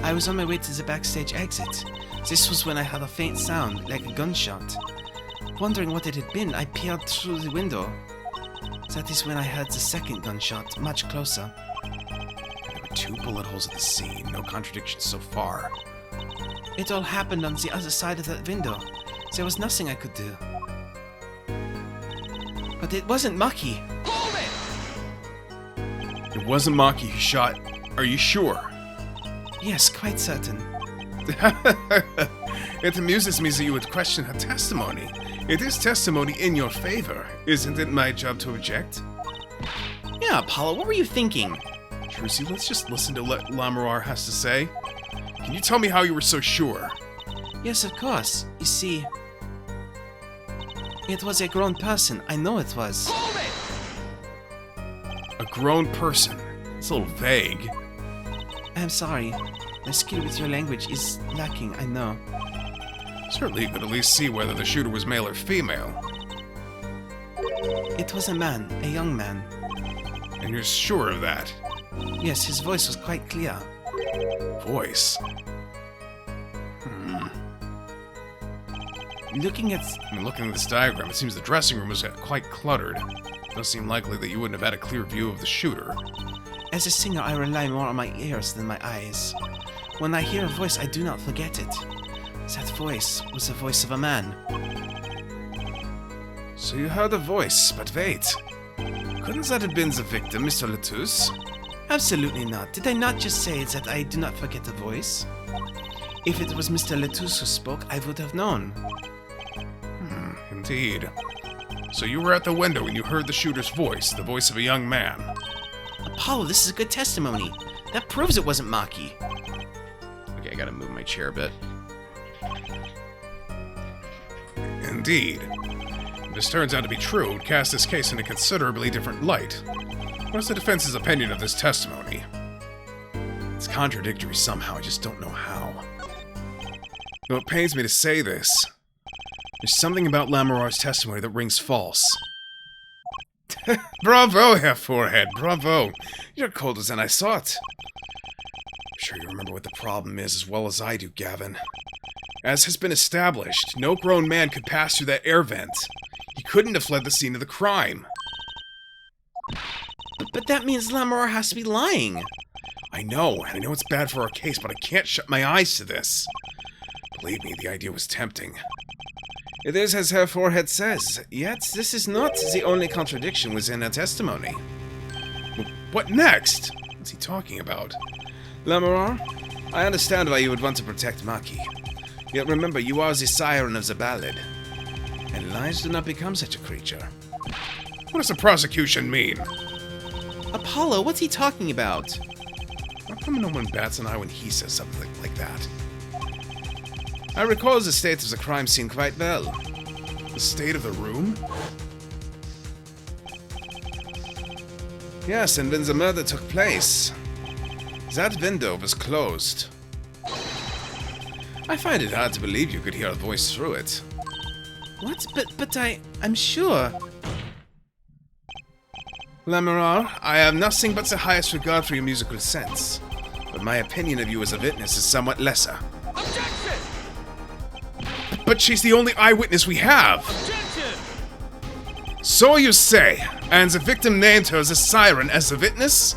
I was on my way to the backstage exit. This was when I heard a faint sound, like a gunshot. Wondering what it had been, I peered through the window. That is when I heard the second gunshot, much closer. There were 2 bullet holes at the scene. No contradictions so far. It all happened on the other side of that window. There was nothing I could do. But it wasn't Maki. It wasn't Maki who shot. Are you sure? Yes, quite certain. It amuses me that you would question her testimony. It is testimony in your favor. Isn't it my job to object? Yeah, Apollo, what were you thinking? Trucy, let's just listen to what Lamoureux has to say. Can you tell me how you were so sure? Yes, of course. You see, it was a grown person. I know it was. A grown person? It's a little vague. I'm sorry. My skill with your language is lacking, I know. Certainly you could at least see whether the shooter was male or female. It was a man, a young man. And you're sure of that? Yes, his voice was quite clear. Voice? Looking at this diagram, it seems the dressing room was quite cluttered. It does seem likely that you wouldn't have had a clear view of the shooter. As a singer, I rely more on my ears than my eyes. When I hear a voice, I do not forget it. That voice was the voice of a man. So you heard a voice, but wait. Couldn't that have been the victim, Mr. Latouche? Absolutely not. Did I not just say that I do not forget a voice? If it was Mr. Latouche who spoke, I would have known. Indeed. So you were at the window when you heard the shooter's voice, the voice of a young man. Apollo, this is a good testimony. That proves it wasn't Maki. Okay, I gotta move my chair a bit. Indeed. If this turns out to be true, it would cast this case in a considerably different light. What's the defense's opinion of this testimony? It's contradictory somehow, I just don't know how. Though it pains me to say this, there's something about Lamoureux's testimony that rings false. Bravo, Herr Forehead, bravo! You're colder than I thought. I'm sure you remember what the problem is as well as I do, Gavin. As has been established, no grown man could pass through that air vent. He couldn't have fled the scene of the crime. But that means Lamoureux has to be lying. I know it's bad for our case, but I can't shut my eyes to this. Believe me, the idea was tempting. It is as Herr Forehead says, yet this is not the only contradiction within her testimony. What next? What's he talking about? Lamoureux, I understand why you would want to protect Maki. Yet remember, you are the siren of the ballad. And lies do not become such a creature. What does the prosecution mean? Apollo, what's he talking about? How come no one bats an eye when he says something like that? I recall the state of the crime scene quite well. The state of the room? Yes, and when the murder took place, that window was closed. I find it hard to believe you could hear a voice through it. What? But I'm sure. Lamoureux, I have nothing but the highest regard for your musical sense, but my opinion of you as a witness is somewhat lesser. Objection! But she's the only eyewitness we have! Objection! So you say, and the victim named her as a siren as the witness?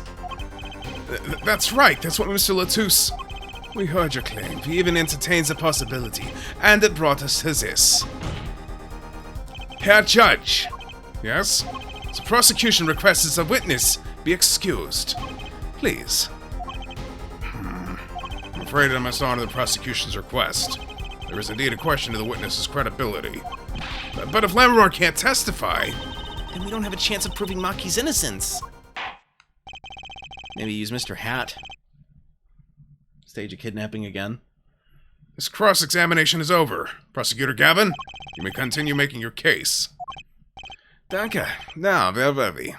That's right, that's what Mr. Latouche... We heard your claim, we even entertained the possibility, and it brought us to this. Herr Judge! Yes? The prosecution requests a witness be excused. Please. I'm afraid I must honor the prosecution's request. There is indeed a question of the witness's credibility. But if Lamoureux can't testify... Then we don't have a chance of proving Maki's innocence. Maybe use Mr. Hat. Stage a kidnapping again. This cross-examination is over. Prosecutor Gavin, you may continue making your case. Danke. Now, where were we?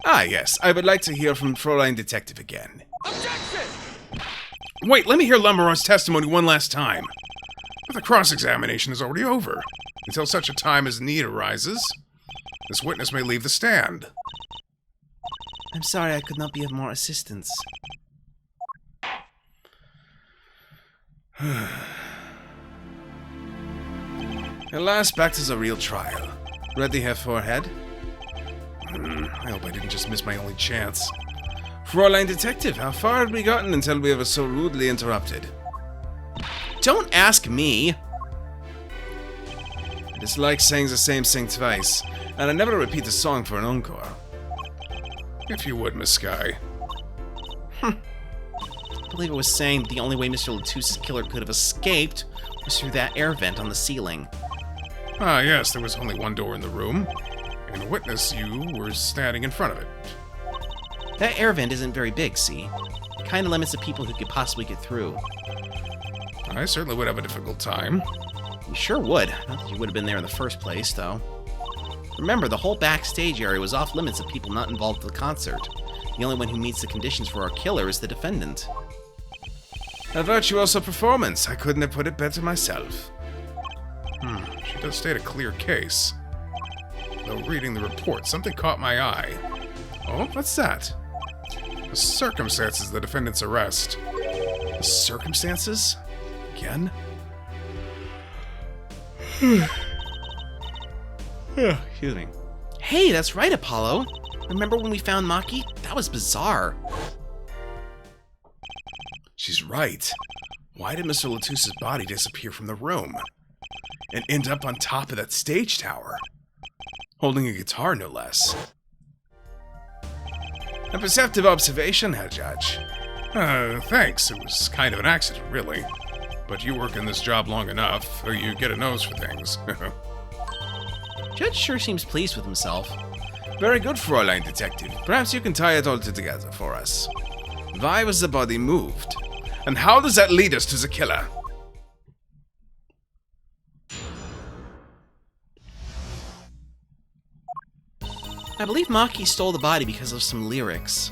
Ah, yes. I would like to hear from Fräulein Detective again. Objection! Wait, let me hear Lamoureux's testimony one last time. But the cross-examination is already over. Until such a time as need arises, this witness may leave the stand. I'm sorry I could not be of more assistance. Alas, back to the real trial. Ready, Herr Forehead? I hope I didn't just miss my only chance. Fräulein Detective, how far had we gotten until we were so rudely interrupted? Don't ask me! I dislike saying the same thing twice, and I never repeat a song for an encore. If you would, Miss Sky. I believe it was saying that the only way Mr. Latusse's killer could have escaped was through that air vent on the ceiling. Ah, yes, there was only one door in the room, and witness you were standing in front of it. That air vent isn't very big, see? It kinda limits the people who could possibly get through. I certainly would have a difficult time. You sure would. Not that you would have been there in the first place, though. Remember, the whole backstage area was off limits of people not involved with the concert. The only one who meets the conditions for our killer is the defendant. A virtuoso performance. I couldn't have put it better myself. She does state a clear case. Though reading the report, something caught my eye. Oh, what's that? The circumstances of the defendant's arrest. The circumstances? Again? Excuse me. Hey, that's right, Apollo. Remember when we found Maki? That was bizarre. She's right. Why did Mr. Latusse's body disappear from the room? And end up on top of that stage tower? Holding a guitar, no less. A perceptive observation, Herr Judge. Thanks. It was kind of an accident, really. But you work in this job long enough, or you get a nose for things. Judge sure seems pleased with himself. Very good, Fräulein Detective. Perhaps you can tie it all together for us. Why was the body moved? And how does that lead us to the killer? I believe Maki stole the body because of some lyrics.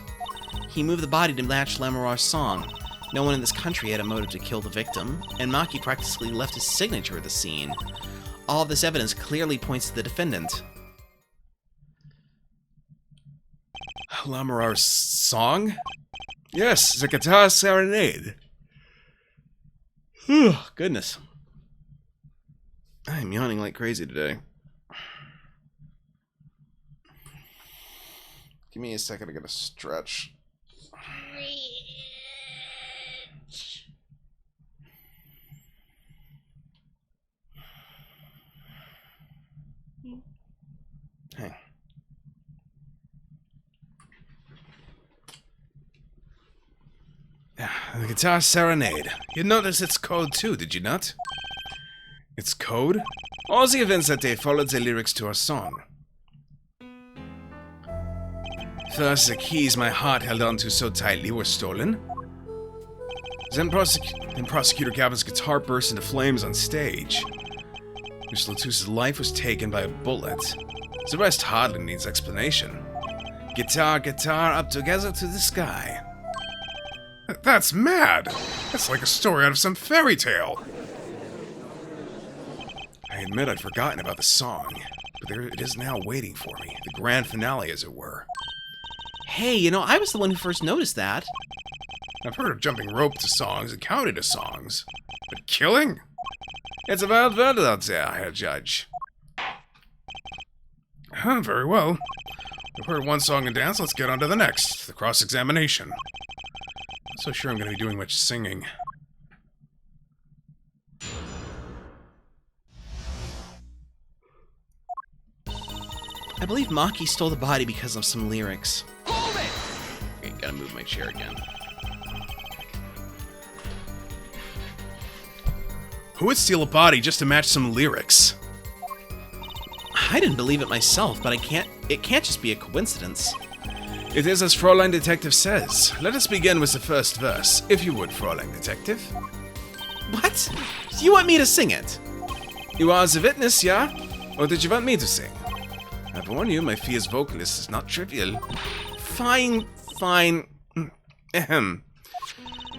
He moved the body to match Lamorar's song. No one in this country had a motive to kill the victim, and Maki practically left his signature at the scene. All of this evidence clearly points to the defendant. Lamorar's song? Yes, the guitar Serenade. Goodness. I'm yawning like crazy today. Give me a second to get a stretch. Hey. The guitar Serenade. You noticed its code too, did you not? Its code? All the events that day followed the lyrics to our song. First, the keys my heart held onto so tightly were stolen. Then Prosecutor Gavin's guitar burst into flames on stage. Mr. Latusse's life was taken by a bullet. The rest hardly needs explanation. Guitar, guitar, up together to the sky. That's mad! That's like a story out of some fairy tale. I admit I'd forgotten about the song, but there it is now waiting for me. The grand finale, as it were. Hey, you know, I was the one who first noticed that. I've heard of jumping rope to songs and counting to songs, but killing? It's a wild world out there, Herr Judge. Very well. We've heard one song and dance, let's get on to the next, the cross-examination. Not so sure I'm going to be doing much singing. I believe Maki stole the body because of some lyrics. Hold it! Okay, gotta move my chair again. Who would steal a body just to match some lyrics? I didn't believe it myself, but it can't just be a coincidence. It is as Fräulein Detective says. Let us begin with the first verse, if you would, Fräulein Detective. What? Do you want me to sing it? You are the witness, yeah? Or did you want me to sing? I warn you, my fee as vocalist is not trivial. Fine, fine. Ahem.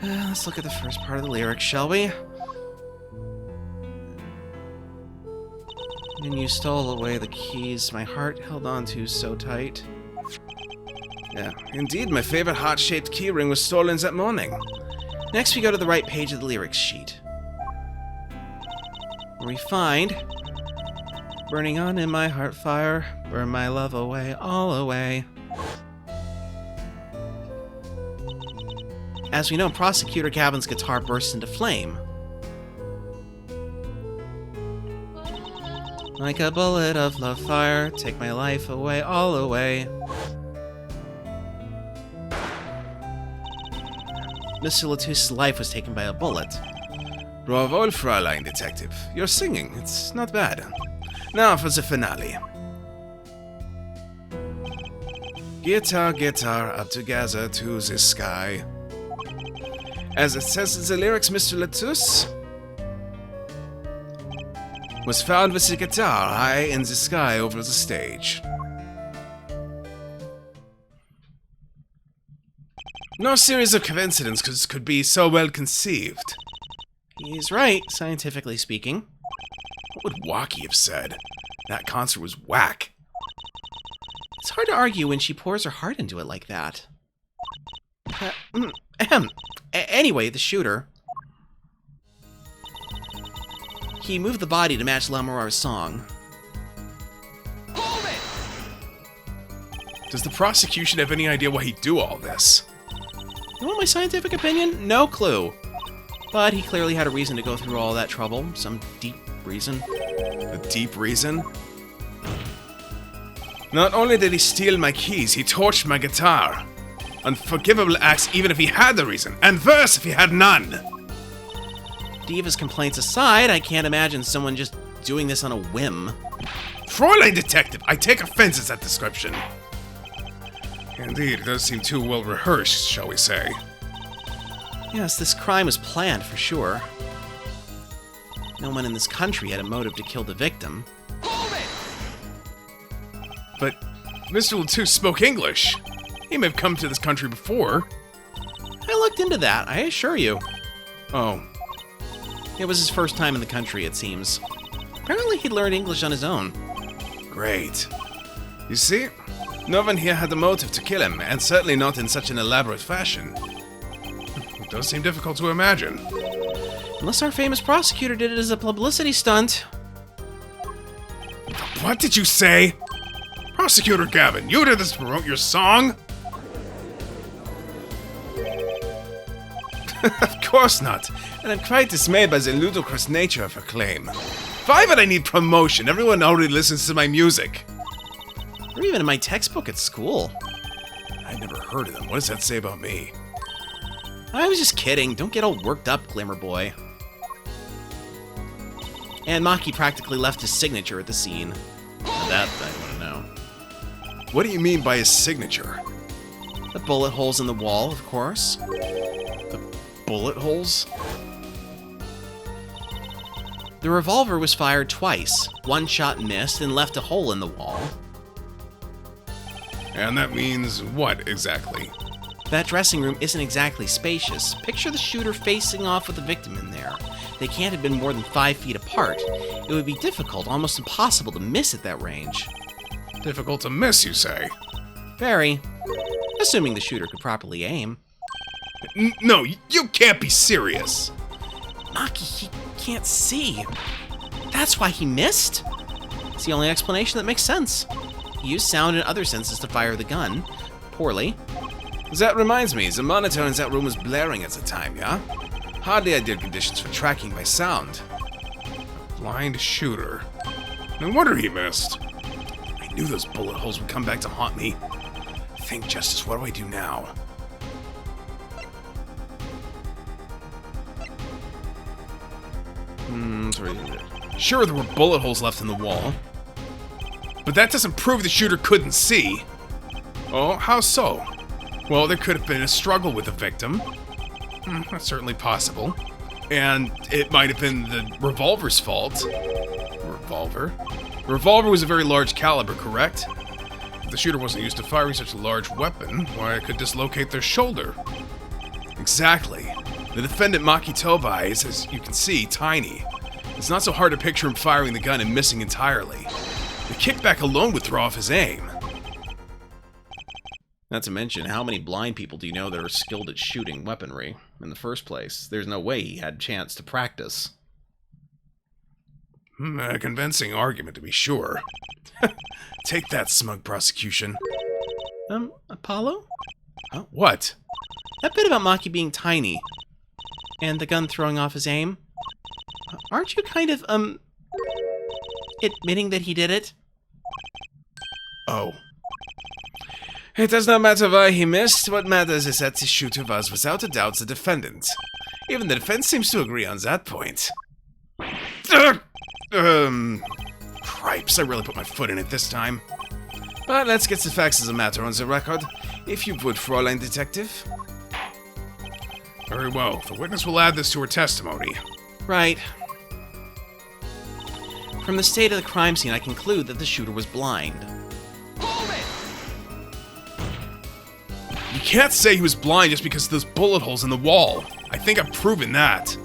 Let's look at the first part of the lyrics, shall we? When you stole away the keys my heart held on to so tight. Yeah, indeed, my favorite heart-shaped keyring was stolen that morning. Next we go to the right page of the lyrics sheet, where we find, Burning on in my heart fire, burn my love away, all away. As we know, Prosecutor Gavin's guitar bursts into flame. Like a bullet of love fire, take my life away, all away. Mr. Latus's life was taken by a bullet. Bravo, Fräulein Detective. You're singing. It's not bad. Now for the finale. Guitar, guitar, up together to the sky. As it says in the lyrics, Mr. Latus was found with the guitar high in the sky over the stage. No series of coincidences could be so well conceived. He's right, scientifically speaking. What would Waki have said? That concert was whack. It's hard to argue when she pours her heart into it like that. Anyway, the shooter. He moved the body to match Lamoureux's song. Hold it! Does the prosecution have any idea why he'd do all this? You want my scientific opinion? No clue. But he clearly had a reason to go through all that trouble. Some deep reason. A deep reason? Not only did he steal my keys, he torched my guitar. Unforgivable acts even if he had the reason, and worse if he had none. Diva's complaints aside, I can't imagine someone just doing this on a whim. Fräulein Detective, I take offense at that description. Indeed, it does seem too well rehearsed, shall we say. Yes, this crime was planned for sure. No one in this country had a motive to kill the victim. Hold it! But Mr. Latus spoke English. He may have come to this country before. I looked into that, I assure you. Oh, It was his first time in the country, it seems. Apparently he'd learned English on his own. great. You see, no one here had the motive to kill him, and certainly not in such an elaborate fashion. It does seem difficult to imagine. Unless our famous prosecutor did it as a publicity stunt. What did you say? Prosecutor Gavin, you did this to promote your song? Of course not, and I'm quite dismayed by the ludicrous nature of her claim. Why would I need promotion? Everyone already listens to my music. Or even in my textbook at school. I've never heard of them. What does that say about me? I was just kidding. Don't get all worked up, Glimmer Boy. And Maki practically left his signature at the scene. Now that I want to know. What do you mean by his signature? The bullet holes in the wall, of course. Bullet holes? The revolver was fired twice. One shot missed and left a hole in the wall. And that means what exactly? That dressing room isn't exactly spacious. Picture the shooter facing off with the victim in there. They can't have been more than 5 feet apart. It would be difficult, almost impossible to miss at that range. Difficult to miss, you say? Very. Assuming the shooter could properly aim. No, you can't be serious. Maki, he can't see. That's why he missed? It's the only explanation that makes sense. He used sound and other senses to fire the gun. Poorly. That reminds me, the monitor in that room was blaring at the time, yeah? Hardly ideal conditions for tracking by sound. A blind shooter. No wonder he missed. I knew those bullet holes would come back to haunt me. Think, Justice, what do I do now? Sure, there were bullet holes left in the wall. But that doesn't prove the shooter couldn't see. Oh, how so? Well, there could have been a struggle with the victim. That's certainly possible. And it might have been the revolver's fault. Revolver? The revolver was a very large caliber, correct? If the shooter wasn't used to firing such a large weapon, why, it could dislocate their shoulder. Exactly. The defendant Maki Tobai is, as you can see, tiny. It's not so hard to picture him firing the gun and missing entirely. The kickback alone would throw off his aim. Not to mention, how many blind people do you know that are skilled at shooting weaponry in the first place? There's no way he had a chance to practice. A convincing argument, to be sure. Take that, smug prosecution. Apollo? Huh? What? That bit about Maki being tiny and the gun throwing off his aim. Aren't you kind of, admitting that he did it? Oh. It does not matter why he missed. What matters is that the shooter was, without a doubt, the defendant. Even the defense seems to agree on that point. Cripes, I really put my foot in it this time. But let's get the facts of the matter on the record, if you would, Fräulein Detective. Very well. The witness will add this to her testimony. Right. From the state of the crime scene, I conclude that the shooter was blind. Hold it! You can't say he was blind just because of those bullet holes in the wall. I think I've proven that.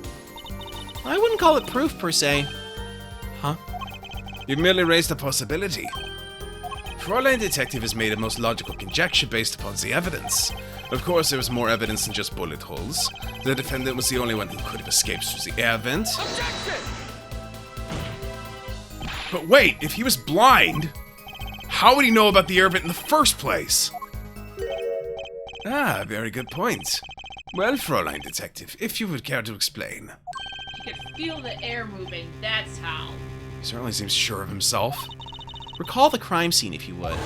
I wouldn't call it proof, per se. Huh? You've merely raised a possibility. Fräulein Detective has made a most logical conjecture based upon the evidence. Of course, there was more evidence than just bullet holes. The defendant was the only one who could have escaped through the air vent. Objection! But wait, if he was blind, how would he know about the air vent in the first place? Ah, very good point. Well, Fräulein Detective, if you would care to explain. He could feel the air moving, that's how. He certainly seems sure of himself. Recall the crime scene, if you would.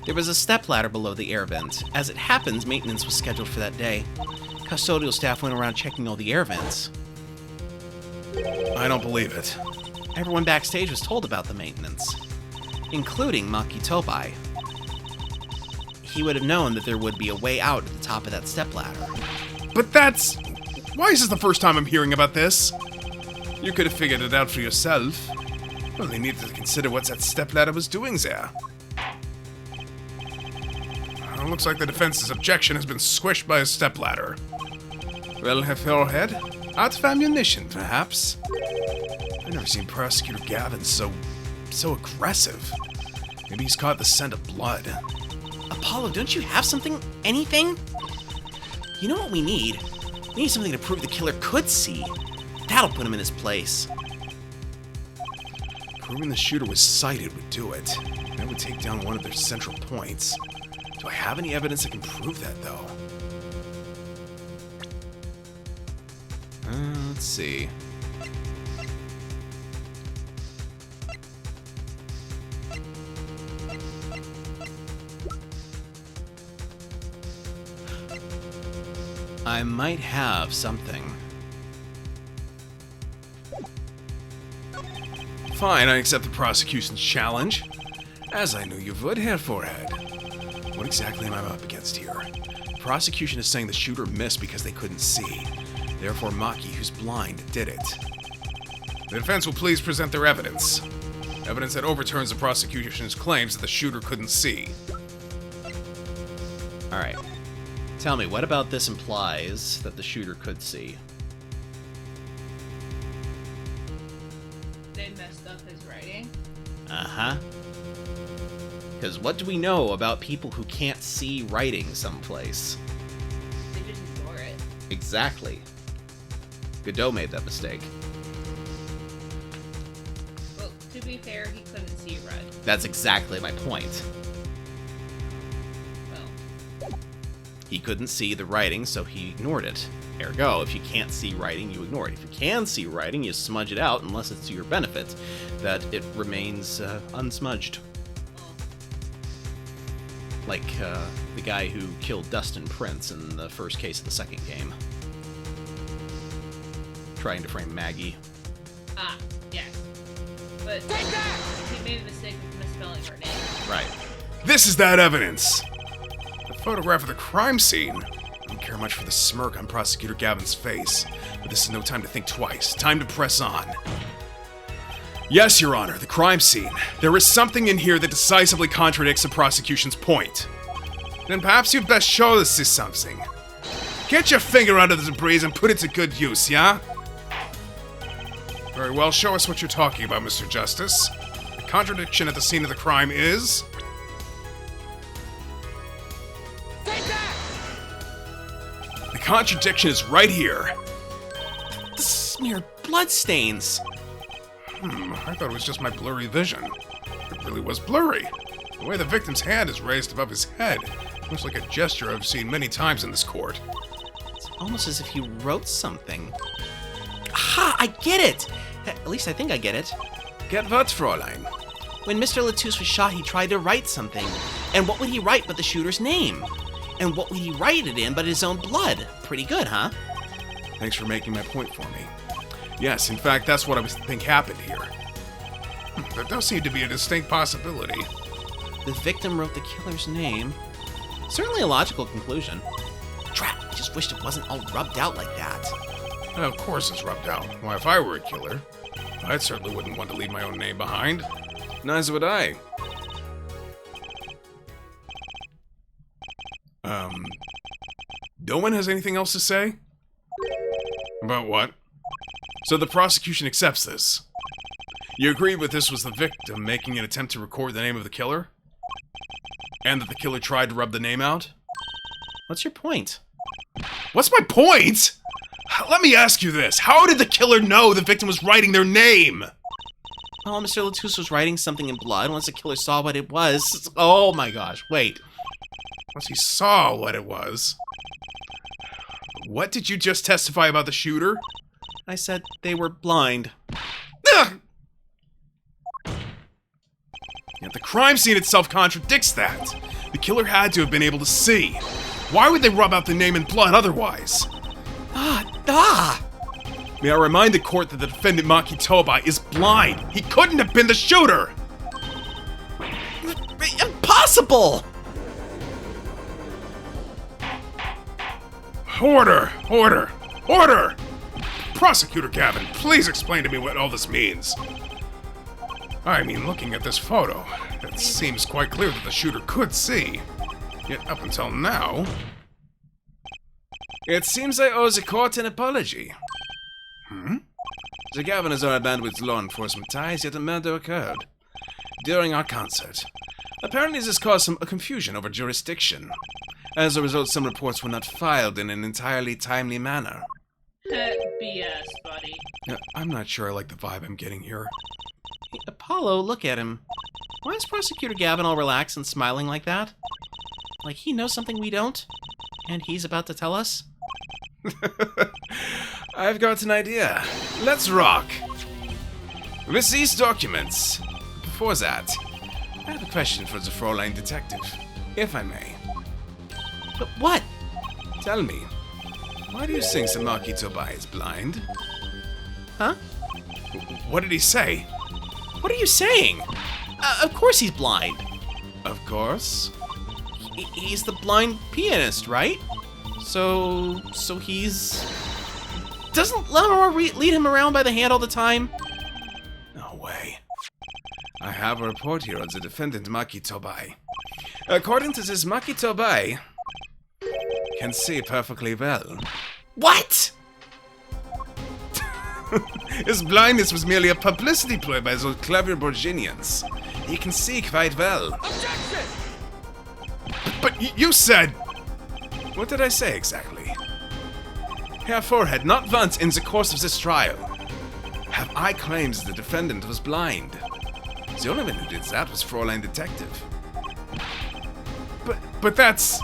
There was a stepladder below the air vent. As it happens, maintenance was scheduled for that day. Custodial staff went around checking all the air vents. I don't believe it. Everyone backstage was told about the maintenance, including Maki Tobai. He would have known that there would be a way out at the top of that stepladder. But that's... Why is this the first time I'm hearing about this? You could have figured it out for yourself. Well, they needed to consider what that stepladder was doing there. Looks like the defense's objection has been squished by a stepladder. Well, Herr Forehead, out of ammunition, perhaps? I've never seen Prosecutor Gavin so aggressive. Maybe he's caught the scent of blood. Apollo, don't you have something? Anything? You know what we need? We need something to prove the killer could see. That'll put him in his place. Proving the shooter was sighted would do it. That would take down one of their central points. Do I have any evidence that can prove that, though? Let's see. I might have something. Fine, I accept the prosecution's challenge. As I knew you would, Herr Forehead. What exactly am I up against here? The prosecution is saying the shooter missed because they couldn't see. Therefore, Maki, who's blind, did it. The defense will please present their evidence. Evidence that overturns the prosecution's claims that the shooter couldn't see. Alright. Tell me, what about this implies that the shooter could see? They messed up his writing. Uh-huh. Because what do we know about people who can't see writing someplace? They just ignore it. Exactly. Godot made that mistake. Well, to be fair, he couldn't see red. That's exactly my point. Well, He couldn't see the writing, so he ignored it. Ergo, if you can't see writing, you ignore it. If you can see writing, you smudge it out, unless it's to your benefit, that it remains unsmudged. Like the guy who killed Dustin Prince in the first case of the second game. Trying to frame Maggie. ah, yes. But Take that! he made a mistake with misspelling her name. Right. This is that evidence! The photograph of the crime scene. I don't care much for the smirk on Prosecutor Gavin's face, but this is no time to think twice. Time to press on. Yes, Your Honor, the crime scene. There is something in here that decisively contradicts the prosecution's point. Then perhaps you'd best show us this something. Get your finger out of the debris and put it to good use, yeah? Very well, show us what you're talking about, Mr. Justice. The contradiction at the scene of the crime is... Take that! The contradiction is right here. smeared bloodstains. I thought it was just my blurry vision. It really was blurry. The way the victim's hand is raised above his head looks like a gesture I've seen many times in this court. It's almost as if he wrote something. Aha! I get it! At least I think I get it. Get what, Fräulein? When Mr. Latouche was shot, he tried to write something. And what would he write but the shooter's name? And what would he write it in but his own blood? Pretty good, huh? Thanks for making my point for me. Yes, in fact, that's what I think happened here. There does seem to be a distinct possibility. The victim wrote the killer's name. Certainly a logical conclusion. Drat, I just wished it wasn't all rubbed out like that. Of course it's rubbed out. Why, if I were a killer, I certainly wouldn't want to leave my own name behind. Neither would I. No one has anything else to say? About what? So the prosecution accepts this. You agree with this was the victim making an attempt to record the name of the killer? And that the killer tried to rub the name out? What's your point? What's my point? Let me ask you this. How did the killer know the victim was writing their name? Oh, Mr. Latouche was writing something in blood. Once the killer saw what it was... Oh my gosh, wait. Once he saw what it was... What did you just testify about the shooter? I said they were blind. Ugh! Yet the crime scene itself contradicts that. The killer had to have been able to see. Why would they rub out the name in blood otherwise? May I remind the court that the defendant Maki Tobai is blind. He couldn't have been the shooter! Impossible! Order! Order! Order! Prosecutor Gavin, please explain to me what all this means. I mean, looking at this photo, it seems quite clear that the shooter could see. Yet up until now... It seems I owe the court an apology. The governor's are banned with law enforcement ties, yet a murder occurred during our concert. Apparently this caused some confusion over jurisdiction. As a result, some reports were not filed in an entirely timely manner. BS, buddy. I'm not sure I like the vibe I'm getting here. Hey, Apollo, look at him. Why is Prosecutor Gavin all relaxed and smiling like that? Like he knows something we don't? And he's about to tell us? I've got an idea. Let's rock. With these documents. Before that, I have a question for the Fräulein detective, if I may. But what? Tell me, why do you think the Maki Tobai is blind? Huh? What did he say? What are you saying? Of course he's blind. Of course. He's the blind pianist, right? So he's... Doesn't Lamar lead him around by the hand all the time? No way. I have a report here on the defendant Maki Tobai. According to this, Maki Tobai can see perfectly well. What? His blindness was merely a publicity ploy by those clever Borginians. He can see quite well. Objection! But you said... What did I say exactly? Herr Forehead, not once in the course of this trial have I claimed the defendant was blind. The only one who did that was Fräulein Detective. But that's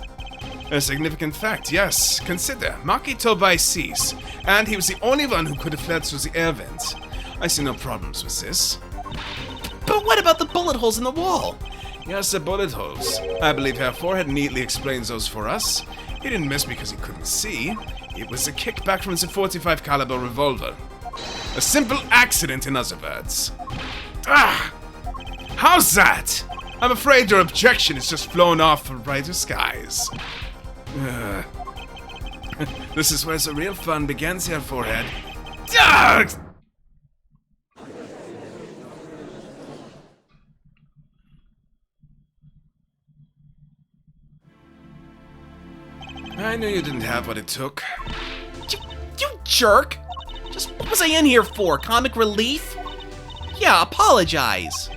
a significant fact, yes. Consider, Maki Tobai sees, and he was the only one who could have fled through the air vents. I see no problems with this. But what about the bullet holes in the wall? Yes, the bullet holes. I believe Herr Forehead neatly explains those for us. He didn't miss because he couldn't see. It was a kickback from the .45 caliber revolver. A simple accident, in other words. Ah! How's that? I'm afraid your objection is just flown off for brighter skies. This is where the real fun begins, Herr Forehead. Ah! I knew you didn't have what it took. You jerk! Just what was I in here for? Comic relief? Yeah, apologize.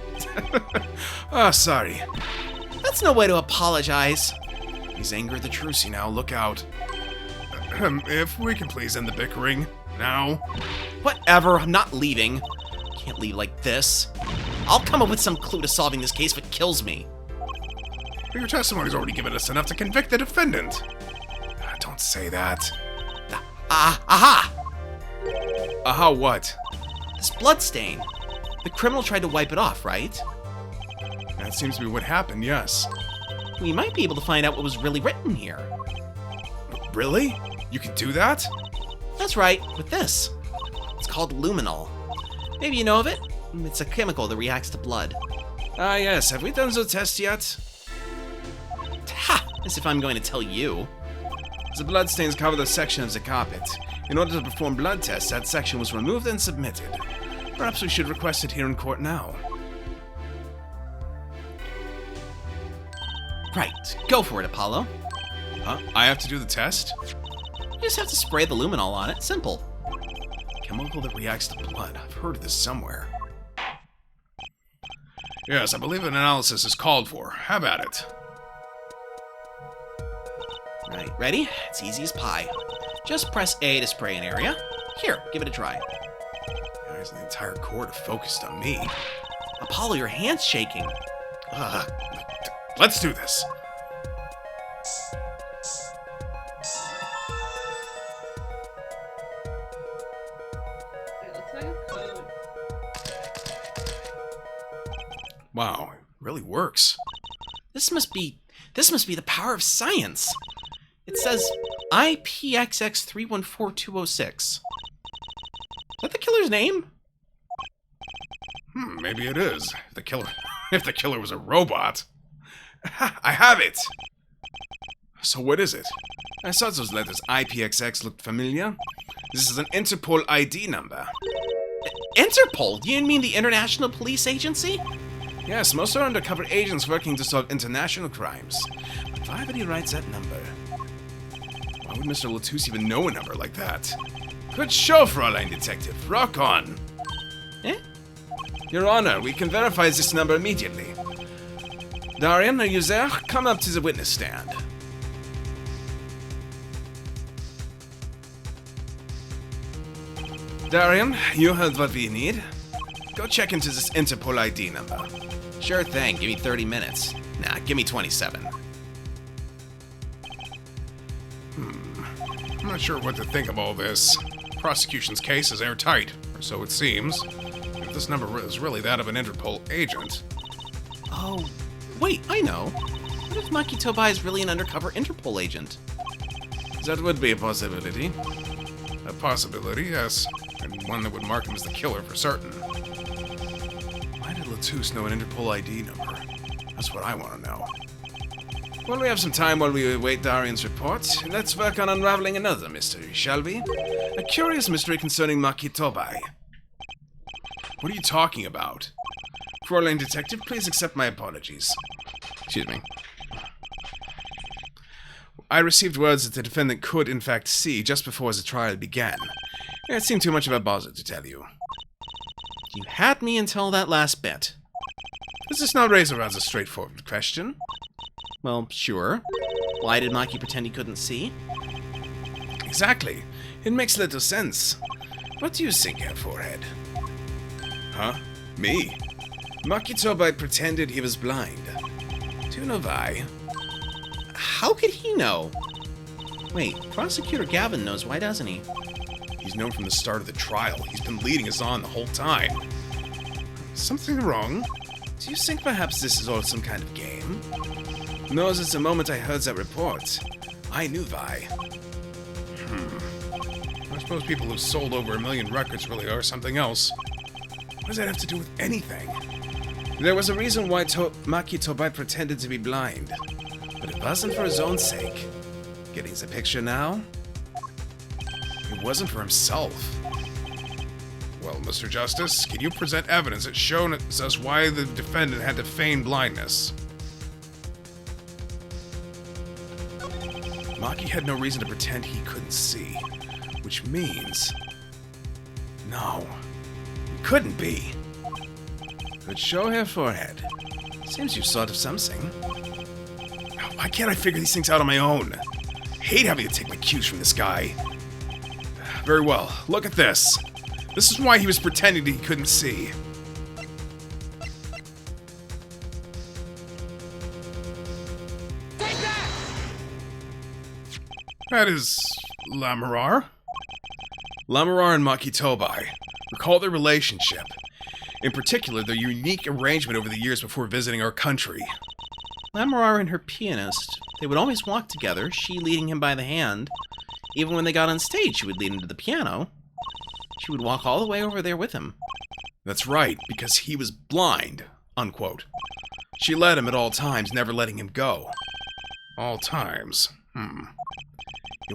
Oh, sorry. That's no way to apologize. He's angry at the truce now, look out. If we can please end the bickering. Now. Whatever, I'm not leaving. Can't leave like this. I'll come up with some clue to solving this case if it kills me. But your testimony's already given us enough to convict the defendant. Don't say that. Aha! Aha what? This blood stain. The criminal tried to wipe it off, right? That seems to be what happened, yes. We might be able to find out what was really written here. Really? You can do that? That's right, with this. It's called luminol. Maybe you know of it? It's a chemical that reacts to blood. Ah, yes. Have we done the test yet? Ha! As if I'm going to tell you. The bloodstains cover the section of the carpet. In order to perform blood tests, that section was removed and submitted. Perhaps we should request it here in court now. Right, go for it, Apollo. Huh? I have to do the test? You just have to spray the luminol on it. Simple. Chemical that reacts to blood. I've heard of this somewhere. Yes, I believe an analysis is called for. Have at it. Right, ready? It's easy as pie. Just press A to spray an area. Here, give it a try. Guys, the entire court are focused on me. Apollo, your hand's shaking. Ugh. Let's do this. It looks like a code. Wow, it really works. This must be the power of science. It says IPXX314206. Is that the killer's name? Maybe it is. If the killer was a robot. I have it! So what is it? I saw those letters IPXX looked familiar. This is an Interpol ID number. Interpol? Do you mean the International Police Agency? Yes, most are undercover agents working to solve international crimes. But why would he write that number? Why would Mr. Latouche even know a number like that? Good show, Fräulein Detective. Rock on! Eh? Your Honor, we can verify this number immediately. Darian, are you there? Come up to the witness stand. Darian, you heard what we need. Go check into this Interpol ID number. Sure thing. Give me 30 minutes. Nah, give me 27. I'm not sure what to think of all this. Prosecution's case is airtight, or so it seems. If this number is really that of an Interpol agent. Oh, wait, I know. What if Maki Tobai is really an undercover Interpol agent? That would be a possibility. A possibility, yes. And one that would mark him as the killer for certain. Why did Latouche know an Interpol ID number? That's what I want to know. Well, we have some time while we await Darian's report. Let's work on unraveling another mystery, shall we? A curious mystery concerning Maki Tobai. What are you talking about? Fräulein Detective, please accept my apologies. Excuse me. I received words that the defendant could, in fact, see just before the trial began. It seemed too much of a bother to tell you. You had me until that last bit. Does this not raise a rather straightforward question? Well, sure. Why did Maki pretend he couldn't see? Exactly. It makes little sense. What do you think, Herr Forehead? Huh? Me? Maki Tobai pretended he was blind. Do you know why? How could he know? Wait, Prosecutor Gavin knows, why doesn't he? He's known from the start of the trial. He's been leading us on the whole time. Something wrong? Do you think perhaps this is all some kind of game? No, since the moment I heard that report, I knew why. I suppose people who've sold over 1 million records really are something else. What does that have to do with anything? There was a reason why Maki Tobai pretended to be blind. But it wasn't for his own sake. Getting the picture now? It wasn't for himself. Well, Mr. Justice, can you present evidence that shows us why the defendant had to feign blindness? Maki had no reason to pretend he couldn't see. Which means... No. It couldn't be. But show her forehead. Seems you've thought of something. Why can't I figure these things out on my own? hate having to take my cues from this guy. Very well, look at this. This is why he was pretending that he couldn't see. Take that! That is Lamarar. Lamarar and Maki Tobai. Recall their relationship. In particular, their unique arrangement over the years before visiting our country. Lamarar and her pianist, they would always walk together, she leading him by the hand. Even when they got on stage, she would lead him to the piano. She would walk all the way over there with him. That's right, because he was blind, unquote. She led him at all times, never letting him go. All times. And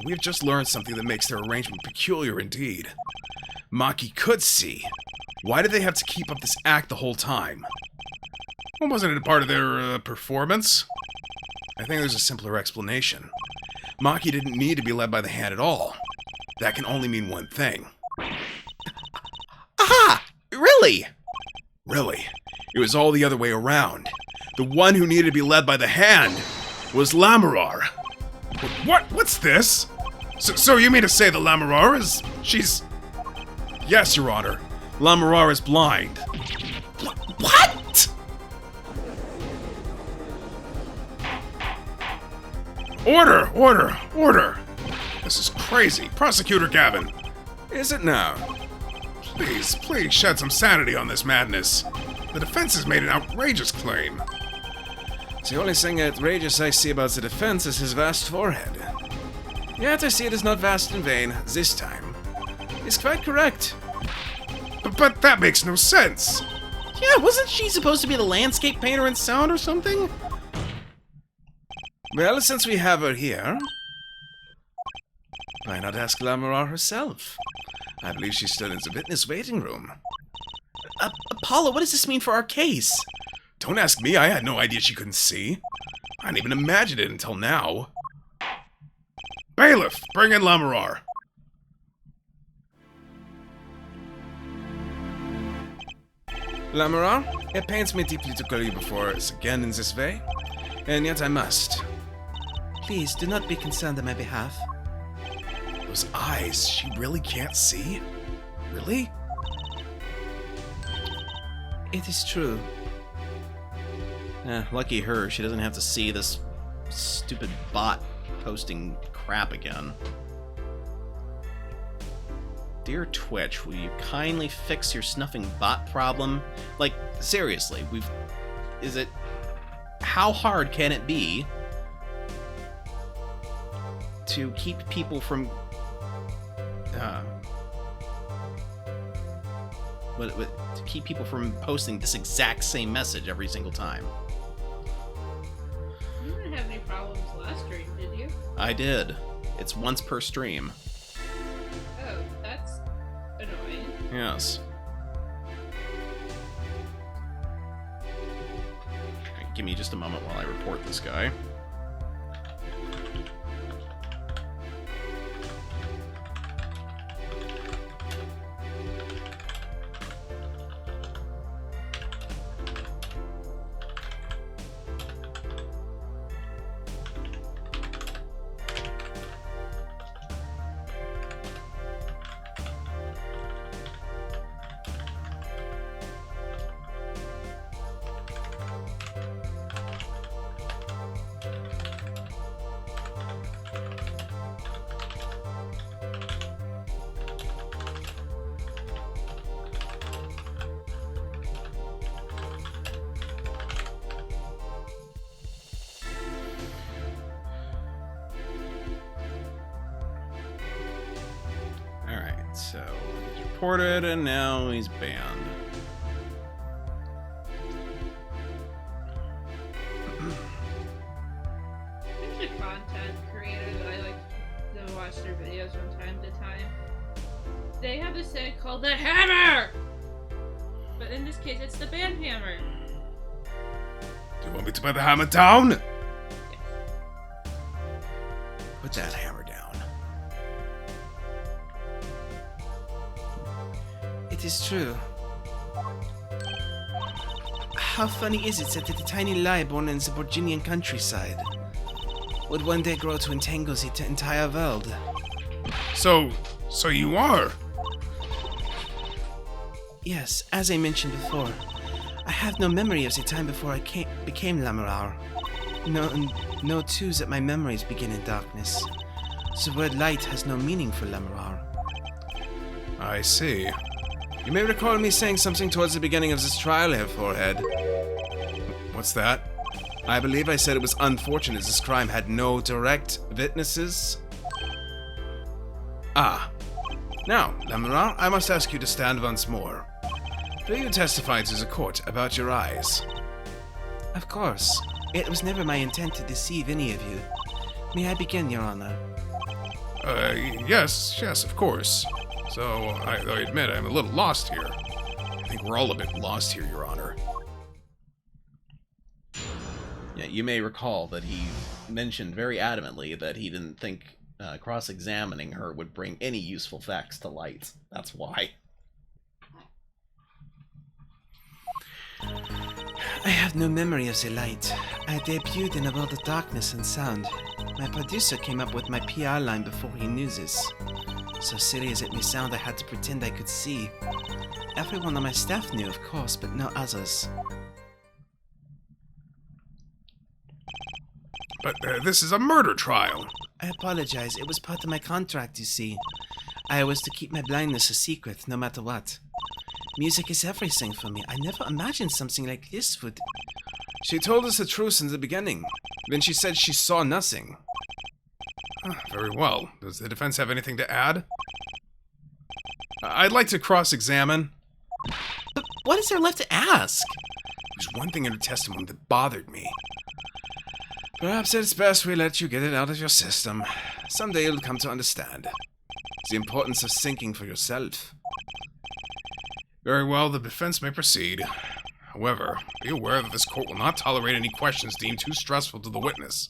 we've just learned something that makes their arrangement peculiar indeed. Maki could see. Why did they have to keep up this act the whole time? Well, wasn't it a part of their performance? I think there's a simpler explanation. Maki didn't need to be led by the hand at all. That can only mean one thing. Aha! Really? Really, it was all the other way around. The one who needed to be led by the hand was Lamarar. What's this? So you mean to say that Lamarar is... she's... Yes, Your Honor. Lamarar is blind. What? Order! Order! Order! This is crazy. Prosecutor Gavin. Is it now? Please shed some sanity on this madness. The defense has made an outrageous claim. The only thing outrageous I see about the defense is his vast forehead. Yet I see it is not vast in vain, this time. He's quite correct. But that makes no sense. Yeah, wasn't she supposed to be the landscape painter in sound or something? Well, since we have her here, why not ask Lamarar herself? I believe she stood in the witness waiting room. Apollo, what does this mean for our case? Don't ask me, I had no idea she couldn't see. I hadn't even imagined it until now. Bailiff, bring in Lamarar. Lamarar, it pains me deeply to call you before us again in this way, and yet I must. Please, do not be concerned on my behalf. Those eyes, she really can't see? Really? It is true. Lucky her, she doesn't have to see this stupid bot posting crap again. Dear Twitch, will you kindly fix your snuffing bot problem? Like, seriously, how hard can it be to keep people from, to keep people from posting this exact same message every single time? You didn't have any problems last stream, did you? I did. It's once per stream. Oh, that's annoying. Yes. Alright, give me just a moment while I report this guy. So, he's reported, and now he's banned. There's a content creator that I like to watch their videos from time to time. They have this thing called the hammer! But in this case, it's the band hammer. Do you want me to put the hammer down? Yes. Put that hammer down. It is true. How funny is it that the tiny lie born in the Virginian countryside would one day grow to entangle the entire world. So you are? Yes, as I mentioned before, I have no memory of the time before I became Lamoureux. No too that my memories begin in darkness. The word light has no meaning for Lamoureux. I see. You may recall me saying something towards the beginning of this trial here, Forehead. What's that? I believe I said it was unfortunate this crime had no direct witnesses. Ah. Now, Lamoureux, I must ask you to stand once more. Do you testify to the court about your eyes? Of course. It was never my intent to deceive any of you. May I begin, Your Honor? Yes, of course. So, I admit I'm a little lost here. I think we're all a bit lost here, Your Honor. Yeah, you may recall that he mentioned very adamantly that he didn't think cross-examining her would bring any useful facts to light. That's why. I have no memory of the light. I debuted in a world of darkness and sound. My producer came up with my PR line before he knew this. So silly as it may sound, I had to pretend I could see. Everyone on my staff knew, of course, but no others. But this is a murder trial. I apologize. It was part of my contract, you see. I was to keep my blindness a secret, no matter what. Music is everything for me. I never imagined something like this would... She told us the truth in the beginning. Then she said she saw nothing. Very well. Does the defense have anything to add? I'd like to cross-examine. But what is there left to ask? There's one thing in her testimony that bothered me. Perhaps it's best we let you get it out of your system. Someday you'll come to understand the importance of thinking for yourself. Very well, the defense may proceed. However, be aware that this court will not tolerate any questions deemed too stressful to the witness.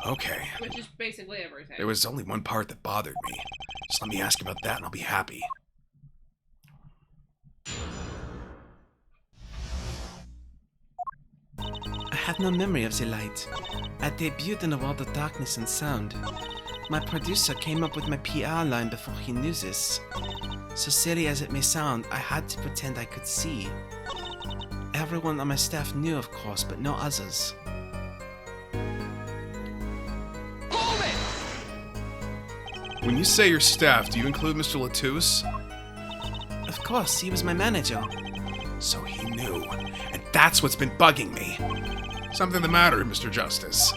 Okay. Which is basically everything. There was only one part that bothered me. Just let me ask about that and I'll be happy. I have no memory of the light. I debuted in a world of darkness and sound. My producer came up with my PR line before he knew this. So silly as it may sound, I had to pretend I could see. Everyone on my staff knew, of course, but no others. Hold it! When you say your staff, do you include Mr. Latouche? Of course, he was my manager. So he knew. And that's what's been bugging me. Something the matter, Mr. Justice?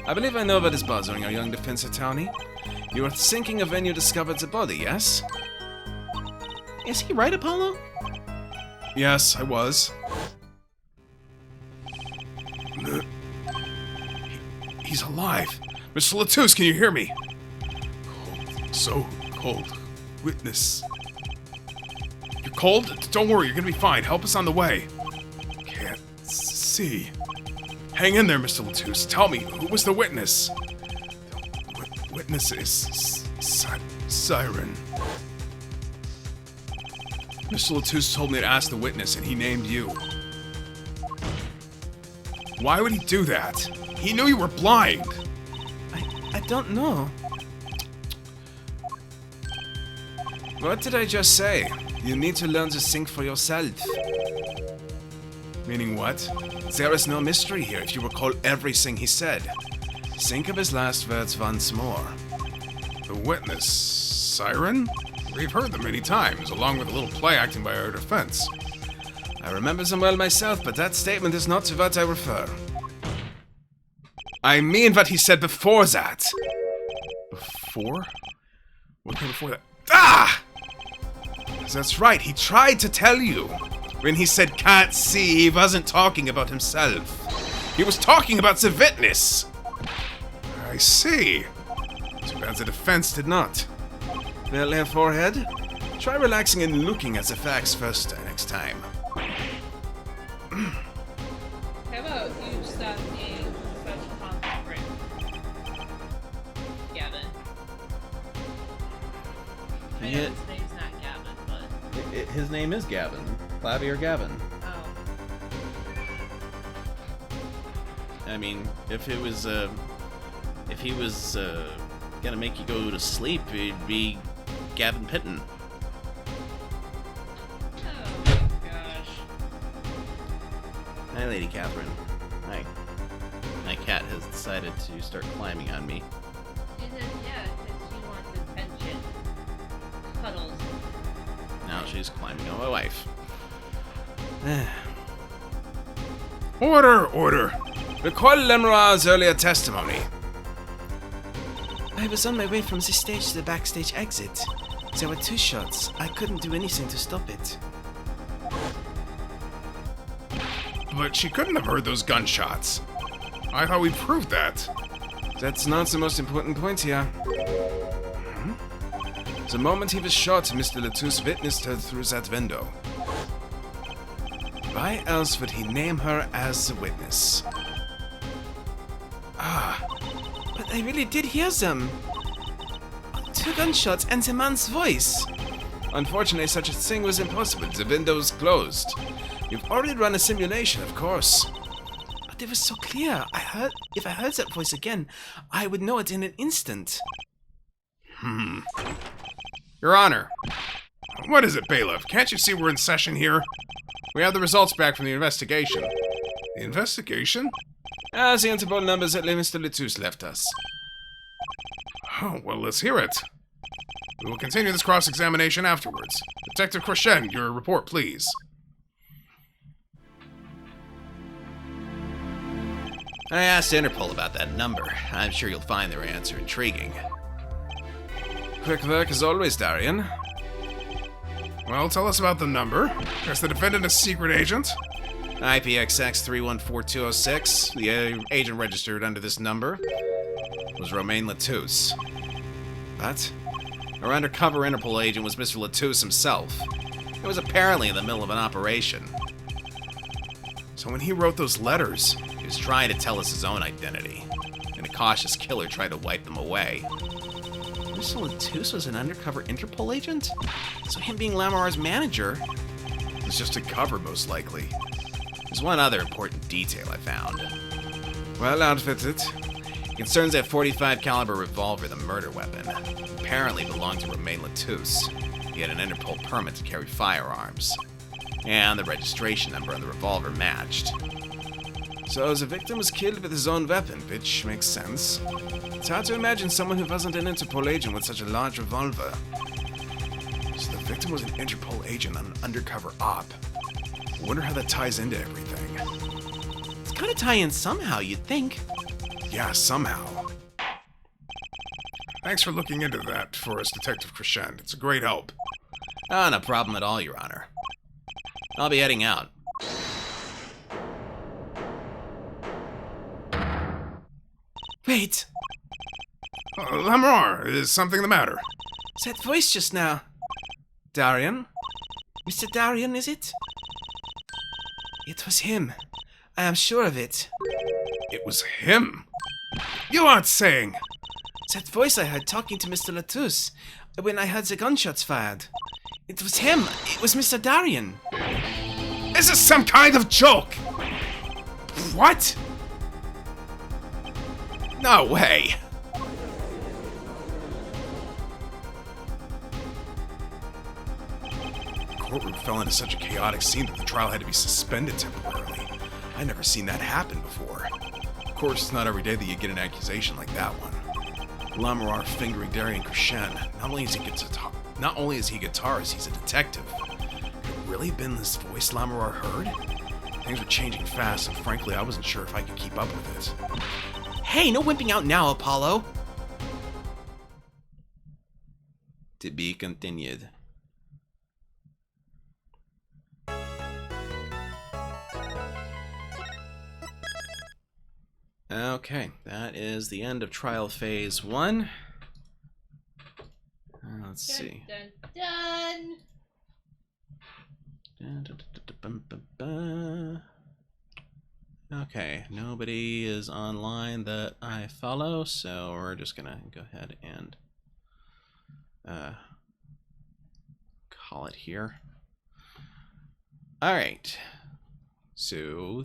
I believe I know what is bothering our young defense attorney. You were thinking of when you discovered the body, yes? Is he right, Apollo? Yes, I was. He's alive. Mr. Latouche, can you hear me? Cold. So cold. Witness. You're cold? Don't worry, you're gonna be fine. Help us on the way. Can't see. Hang in there, Mr. Latouche. Tell me, who was the witness? The witness is... Siren. Mr. Latouche told me to ask the witness, and he named you. Why would he do that? He knew you were blind. I don't know. What did I just say? You need to learn to think for yourself. Meaning what? There is no mystery here if you recall everything he said. Think of his last words once more. The witness... Siren? We've heard them many times, along with a little play acting by our defense. I remember them well myself, but that statement is not to what I refer. I mean what he said before that. Before? What came before that? Ah! That's right, he tried to tell you. When he said can't see, he wasn't talking about himself. He was talking about the witness. I see. Too bad the defense did not. Well, there, Forehead, try relaxing and looking at the facts first next time. How about you stop being such a constant brain? Gavin. I know Yeah. his name's not Gavin, but... His name is Gavin. Clavier Gavin. Oh. I mean, if it was If he was gonna make you go to sleep, it'd be Gavin Pitton. Oh my gosh. Hi, Lady Catherine. Hi. My cat has decided to start climbing on me. She says, yeah, because she wants attention. Cuddles. Now she's climbing on my wife. Order! Recall Lemuel's earlier testimony. I was on my way from this stage to the backstage exit. There were 2 shots. I couldn't do anything to stop it. But she couldn't have heard those gunshots. I thought we proved that. That's not the most important point here. The moment he was shot, Mr. Latouche witnessed her through that window. Why else would he name her as the witness? But I really did hear them. 2 gunshots and the man's voice. Unfortunately, such a thing was impossible. The window's closed. You've already run a simulation, of course. But it was so clear. If I heard that voice again, I would know it in an instant. Your Honor. What is it, bailiff? Can't you see we're in session here? We have the results back from the investigation. The investigation? The Interpol numbers that Mr. Latouche left us. Oh, well, let's hear it. We will continue this cross-examination afterwards. Detective Crescent, your report, please. I asked Interpol about that number. I'm sure you'll find their answer intriguing. Quick work as always, Darian. Well, tell us about the number. Is the defendant a secret agent? IPXX 314206. The agent registered under this number was Romain Latouche. What? Our undercover Interpol agent was Mr. Latouche himself. It was apparently in the middle of an operation. So when he wrote those letters, He was trying to tell us his own identity, and a cautious killer tried to wipe them away. Mr. Latouche was an undercover Interpol agent? So him being Lamar's manager was just a cover, most likely. There's one other important detail I found. Well outfitted. It concerns that 45 caliber revolver, the murder weapon. Apparently belonged to Romain Latouche. He had an Interpol permit to carry firearms. And the registration number on the revolver matched. So the victim was killed with his own weapon, which makes sense. It's hard to imagine someone who wasn't an Interpol agent with such a large revolver. So the victim was an Interpol agent on an undercover op. I wonder how that ties into everything. It's gotta tie in somehow, you'd think. Yeah, somehow. Thanks for looking into that for us, Detective Crescent. It's a great help. Ah, no problem at all, Your Honor. I'll be heading out. Wait! Lamar, is something the matter? That voice just now. Darian? Mr. Darian, is it? It was him. I am sure of it. It was him? You aren't saying... That voice I heard talking to Mr. Latouche when I heard the gunshots fired. It was him. It was Mr. Darian. Is this some kind of joke? What? No way. The courtroom fell into such a chaotic scene that the trial had to be suspended temporarily. I'd never seen that happen before. Of course, it's not every day that you get an accusation like that one. Lamar fingering Darian Crescent. Not only is he guitarist, he's a detective. Could it really have been this voice Lamar heard? Things were changing fast, and frankly, I wasn't sure if I could keep up with it. Hey, no wimping out now, Apollo! To be continued. Okay, that is the end of trial phase 1. Let's see. Dun, Okay, nobody is online that I follow, so we're just gonna go ahead and call it here. Alright, so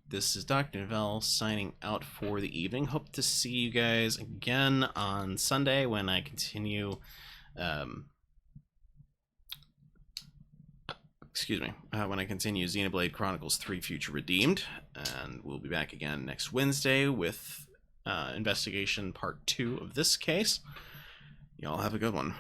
this is Dr. Novelle signing out for the evening. Hope to see you guys again on Sunday when I continue. When I continue Xenoblade Chronicles 3 Future Redeemed. And we'll be back again next Wednesday with investigation part 2 of this case. Y'all have a good one.